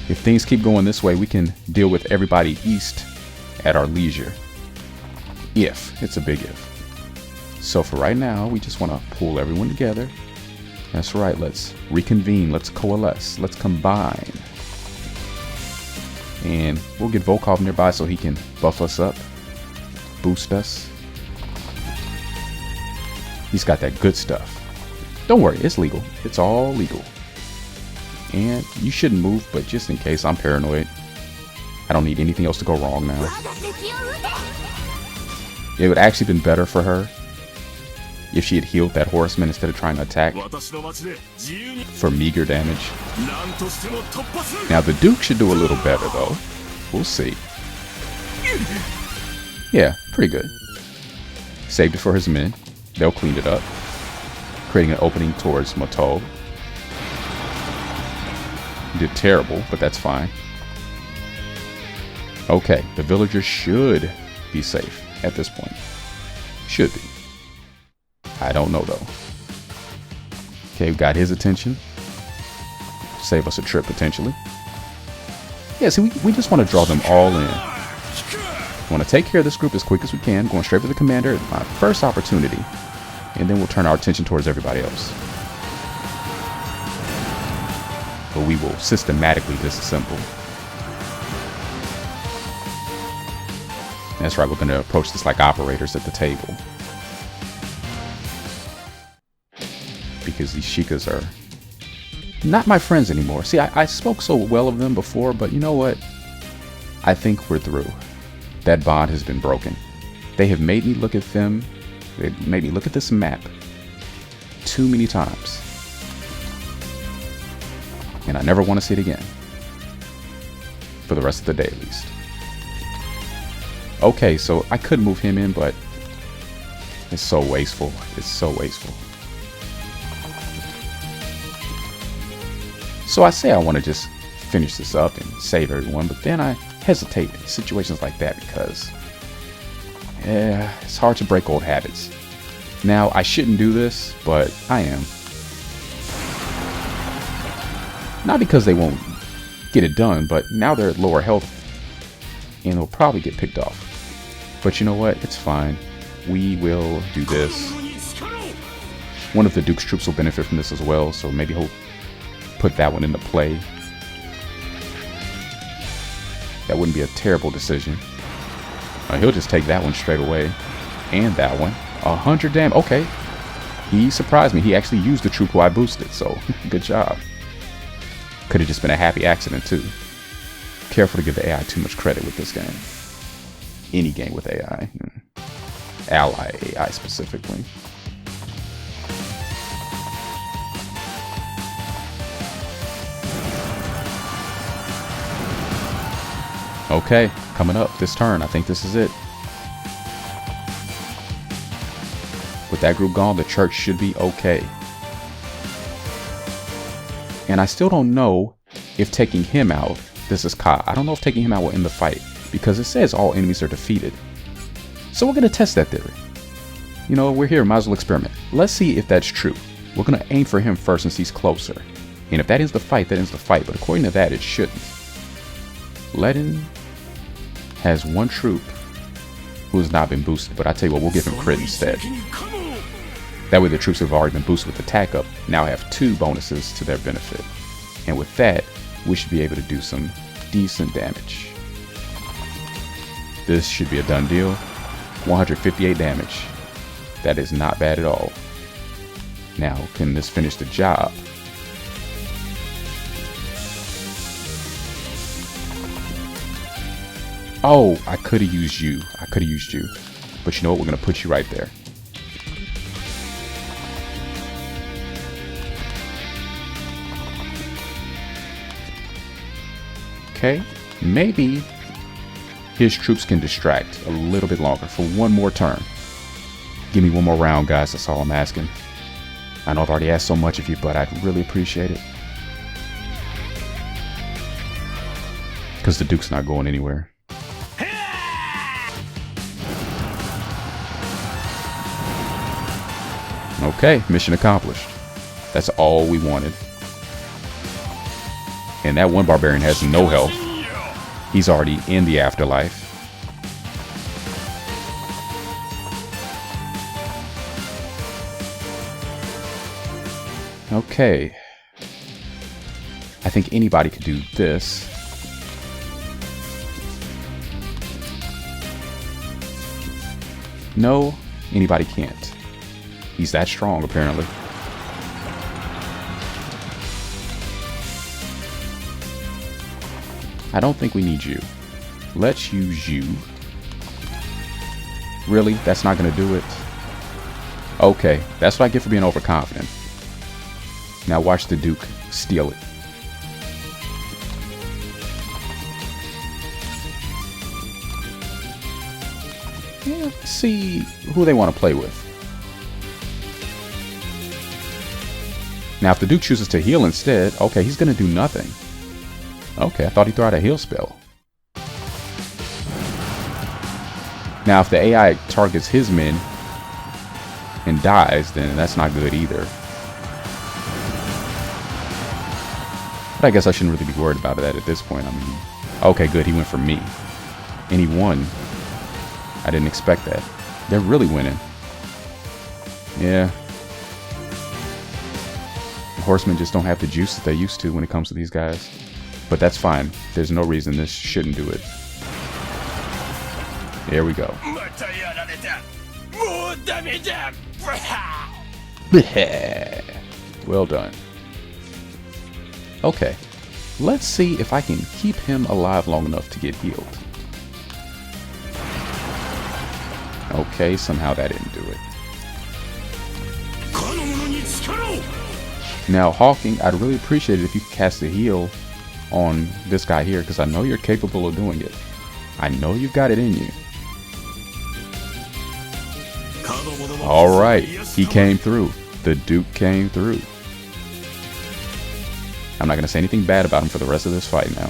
If things keep going this way, we can deal with everybody east at our leisure. If. It's a big if. So for right now, we just want to pull everyone together. That's right, let's reconvene, let's coalesce, let's combine. And we'll get Volkov nearby so he can buff us up, boost us. He's got that good stuff. Don't worry, it's legal. It's all legal. And you shouldn't move, but just in case, I'm paranoid. I don't need anything else to go wrong now. It would actually been better for her if she had healed that horseman instead of trying to attack for meager damage. Now the Duke should do a little better though. We'll see. Yeah, pretty good. Saved it for his men. They'll clean it up, creating an opening towards Moto. Did terrible, but that's fine. Okay, the villagers should be safe at this point. Should be. I don't know though. Okay, we got his attention. Save us a trip potentially. Yeah, see, we just want to draw them all in. Want to take care of this group as quick as we can. Going straight for the commander at my first opportunity. And then we'll turn our attention towards everybody else. But we will systematically disassemble. That's right, we're going to approach this like operators at the table. Because these Shikas are not my friends anymore. See, I spoke so well of them before, but you know what? I think we're through. That bond has been broken. They have made me look at them. They made me look at this map too many times. And I never want to see it again. For the rest of the day, at least. Okay, so I could move him in, but it's so wasteful. It's so wasteful. So I say I want to just finish this up and save everyone, but then I hesitate in situations like that because it's hard to break old habits. Now, I shouldn't do this, but I am. Not because they won't get it done, but now they're at lower health and they'll probably get picked off. But you know what? It's fine. We will do this. One of the Duke's troops will benefit from this as well, so maybe he'll put that one into play. That wouldn't be a terrible decision. He'll just take that one straight away. And that one. 100 damage. Okay. He surprised me. He actually used the troop who I boosted, so good job. Could have just been a happy accident too. Careful to give the AI too much credit with this game. Any game with AI. Ally AI specifically. Okay, coming up this turn. I think this is it. With that group gone, the church should be okay. And I still don't know if taking him out, this is Ka. I don't know if taking him out will end the fight because it says all enemies are defeated. So we're going to test that theory. You know, we're here, might as well experiment. Let's see if that's true. We're going to aim for him first since he's closer. And if that ends the fight, that ends the fight. But according to that, it shouldn't. Ledin has one troop who has not been boosted, but I tell you what, we'll give him crit instead. That way the troops who have already been boosted with attack up now have 2 bonuses to their benefit. And with that, we should be able to do some decent damage. This should be a done deal. 158 damage. That is not bad at all. Now, can this finish the job? Oh, I could have used you. But you know what? We're going to put you right there. Okay, maybe his troops can distract a little bit longer for one more turn. Give me one more round, guys. That's all I'm asking. I know I've already asked so much of you, but I'd really appreciate it. Because the Duke's not going anywhere. Okay, mission accomplished. That's all we wanted. And that one barbarian has no health. He's already in the afterlife. Okay. I think anybody could do this. No, anybody can't. He's that strong, apparently. I don't think we need you. Let's use you. Really? That's not gonna do it? Okay, that's what I get for being overconfident. Now watch the Duke steal it. Yeah, let's see who they want to play with. Now if the Duke chooses to heal instead, okay, he's gonna do nothing. Okay, I thought he threw out a heal spell. Now if the AI targets his men and dies, then that's not good either. But I guess I shouldn't really be worried about that at this point. I mean, okay, good, he went for me. And he won. I didn't expect that. They're really winning. Yeah. The horsemen just don't have the juice that they used to when it comes to these guys. But that's fine. There's no reason this shouldn't do it. There we go. Well done. Okay. Let's see if I can keep him alive long enough to get healed. Okay, somehow that didn't do it. Now, Hawking, I'd really appreciate it if you could cast a heal on this guy here, because I know you're capable of doing it. I know you've got it in you. Alright, he came through. The Duke came through. I'm not going to say anything bad about him for the rest of this fight now.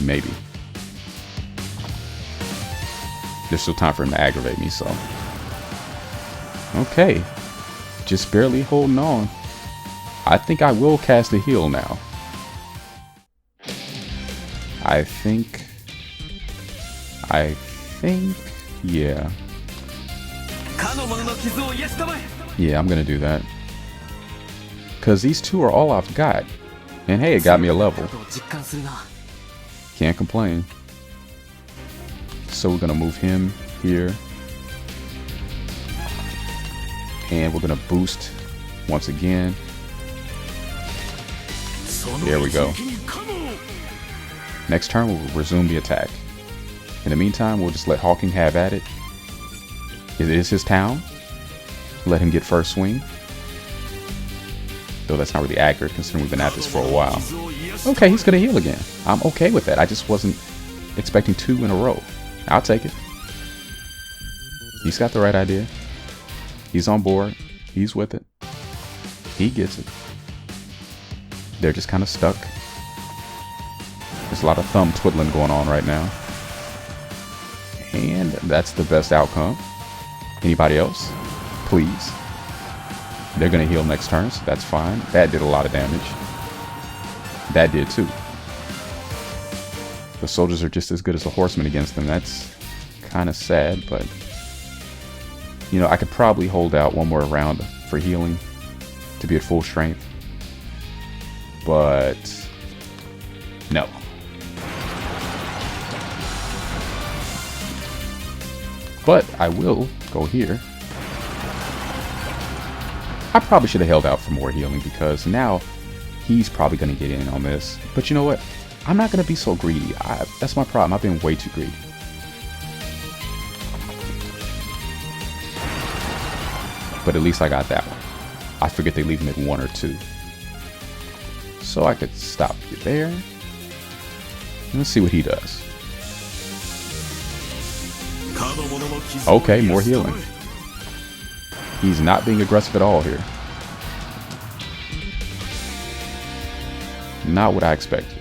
Maybe. There's still time for him to aggravate me, so. Okay. Just barely holding on. I think I will cast a heal now. I think, yeah. Yeah, I'm gonna do that. Cause these two are all I've got. And hey, it got me a level. Can't complain. So we're gonna move him here. And we're gonna boost once again. There we go. Next turn we'll resume the attack. In the meantime, we'll just let Hawking have at it. It is his town. Let him get first swing. Though that's not really accurate considering we've been at this for a while. Okay, he's gonna heal again. I'm okay with that. I just wasn't expecting 2 in a row. I'll take it. He's got the right idea. He's on board. He's with it. He gets it. They're just kind of stuck. There's a lot of thumb twiddling going on right now. And that's the best outcome. Anybody else? Please. They're going to heal next turn, so that's fine. That did a lot of damage. That did too. The soldiers are just as good as the horsemen against them. That's kind of sad, but you know, I could probably hold out one more round for healing to be at full strength. But no. But I will go here. I probably should have held out for more healing because now he's probably going to get in on this. But you know what? I'm not going to be so greedy. That's my problem. I've been way too greedy. But at least I got that one. I forget they leave him at 1 or 2. So I could stop you there. Let's see what he does. Okay, more healing. He's not being aggressive at all here. Not what I expected.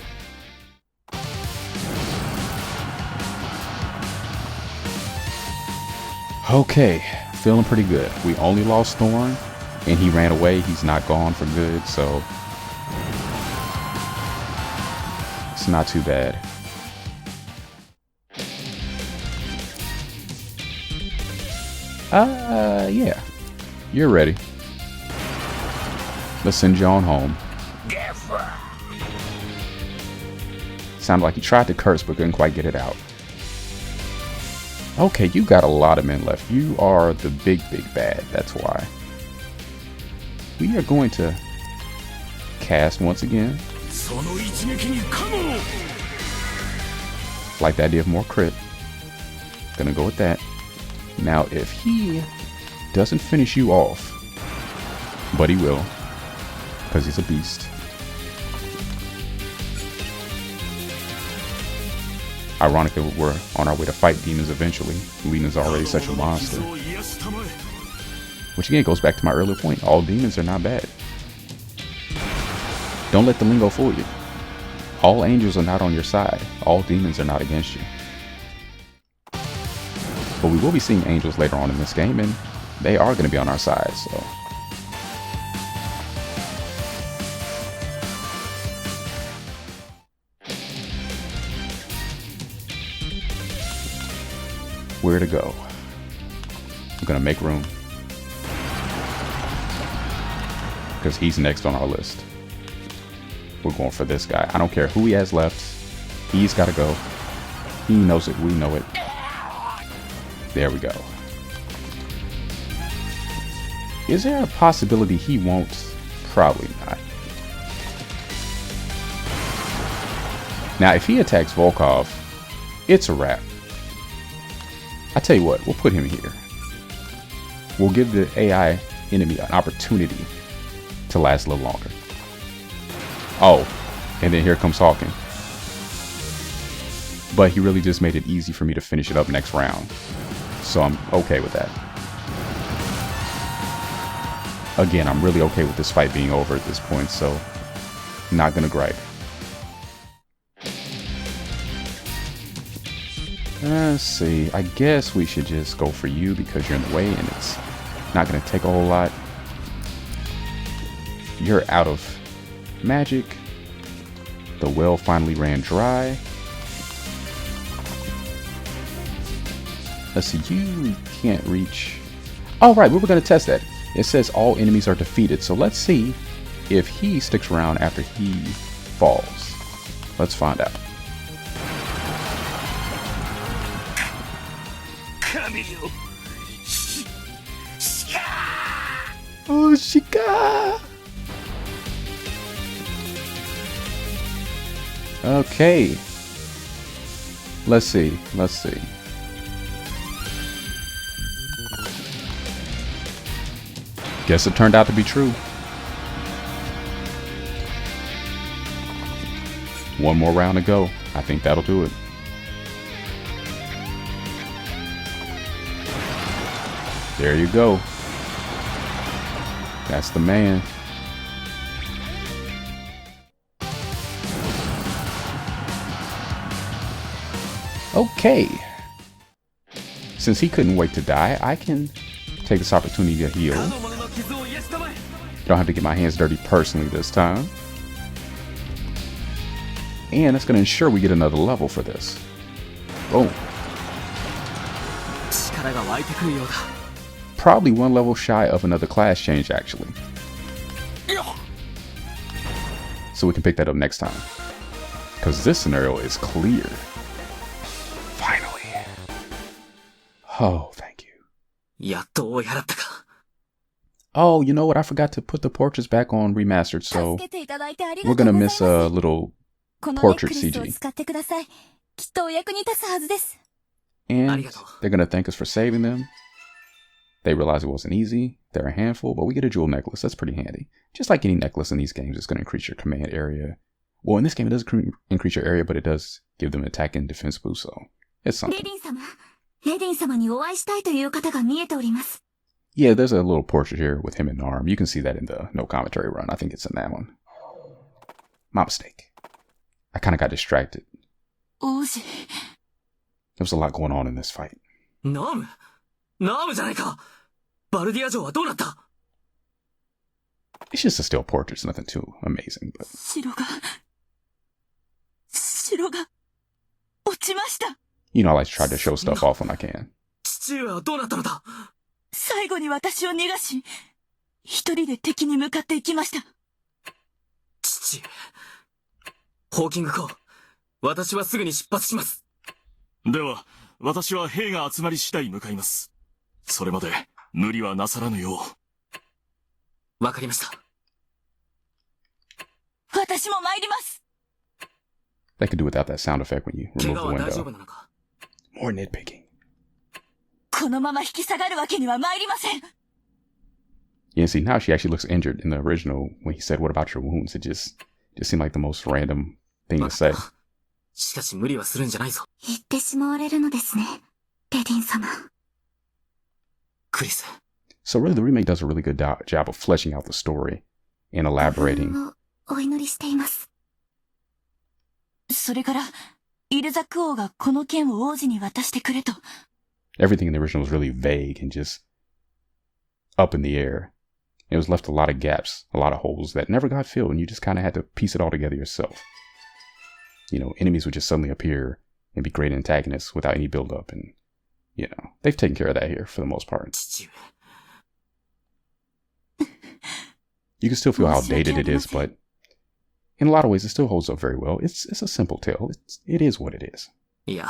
Okay, feeling pretty good. We only lost Thorn, and he ran away. He's not gone for good, so it's not too bad. Yeah. You're ready. Let's send you on home. Sounded like he tried to curse but couldn't quite get it out. Okay, you got a lot of men left. You are the big bad. That's why. We are going to cast once again. Like the idea of more crit. Gonna go with that. Now, if he doesn't finish you off, but he will, because he's a beast. Ironically, we're on our way to fight demons eventually. Lena's already such a monster. Which again goes back to my earlier point. All demons are not bad. Don't let the lingo fool you. All angels are not on your side. All demons are not against you. But we will be seeing angels later on in this game, and they are going to be on our side, so. Where to go? I'm going to make room. Because he's next on our list. We're going for this guy. I don't care who he has left. He's got to go. He knows it. We know it. There we go. Is there a possibility he won't? Probably not. Now, if he attacks Volkov, it's a wrap. I tell you what, we'll put him here. We'll give the AI enemy an opportunity to last a little longer. Oh, and then here comes Hawking. But he really just made it easy for me to finish it up next round. So I'm okay with that. Again, I'm really okay with this fight being over at this point, so not gonna gripe. Let's see, I guess we should just go for you because you're in the way and it's not gonna take a whole lot. You're out of magic. The well finally ran dry. Let's see, you can't reach. All right, we were going to test that. It says all enemies are defeated. So let's see if he sticks around after he falls. Let's find out. Oh, Shika! Okay. Let's see. Let's see. Guess it turned out to be true. One more round to go. I think that'll do it. There you go. That's the man. Okay. Since he couldn't wait to die, I can take this opportunity to heal. Don't have to get my hands dirty personally this time. And that's going to ensure we get another level for this. Boom. Probably one level shy of another class change, actually. So we can pick that up next time. Because this scenario is clear. Finally. Oh, thank you. Oh, you know what? I forgot to put the portraits back on Remastered, so we're going to miss a little portrait CG. And they're going to thank us for saving them. They realize it wasn't easy. They're a handful, but we get a jewel necklace. That's pretty handy. Just like any necklace in these games, it's going to increase your command area. Well, in this game, it doesn't increase your area, but it does give them attack and defense boost, so it's something. Yeah, there's a little portrait here with him in arm. You can see that in the no commentary run. I think it's in that one. My mistake. I kind of got distracted. There was a lot going on in this fight. It's just a still portrait. It's nothing too amazing, but... You know, I like to try to show stuff off when I can. They could do without that sound effect when you remove the window. More nitpicking. Yeah, see, now she actually looks injured. In the original, when he said, "What about your wounds?" It just seemed like the most random thing to say. So really, the remake does a really good job of fleshing out the story and elaborating. Everything in the original was really vague and just up in the air. It was left a lot of gaps, a lot of holes that never got filled, and you just kind of had to piece it all together yourself. You know, enemies would just suddenly appear and be great antagonists without any build-up, and, you know, they've taken care of that here for the most part. You can still feel how dated it is, but in a lot of ways, it still holds up very well. It's a simple tale. It is what it is. Yeah.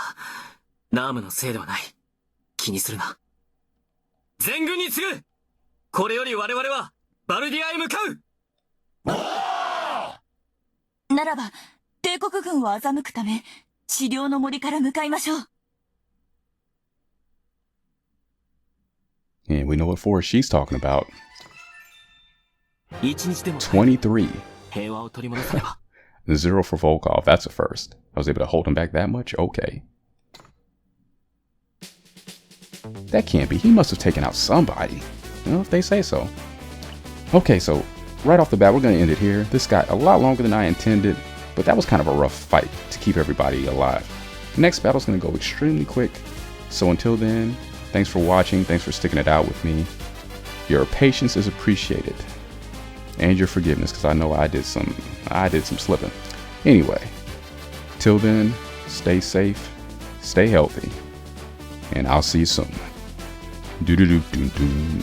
And we know what force she's talking about. 23. 0 for Volkov. That's a first. I was able to hold him back that much? Okay. That can't be. He must have taken out somebody. You know, if they say so. Okay, so right off the bat, we're going to end it here. This got a lot longer than I intended, but that was kind of a rough fight to keep everybody alive. The next battle's going to go extremely quick. So until then, thanks for watching. Thanks for sticking it out with me. Your patience is appreciated. And your forgiveness, because I know I did some slipping. Anyway, till then, stay safe, stay healthy, and I'll see you soon. Do do do do do.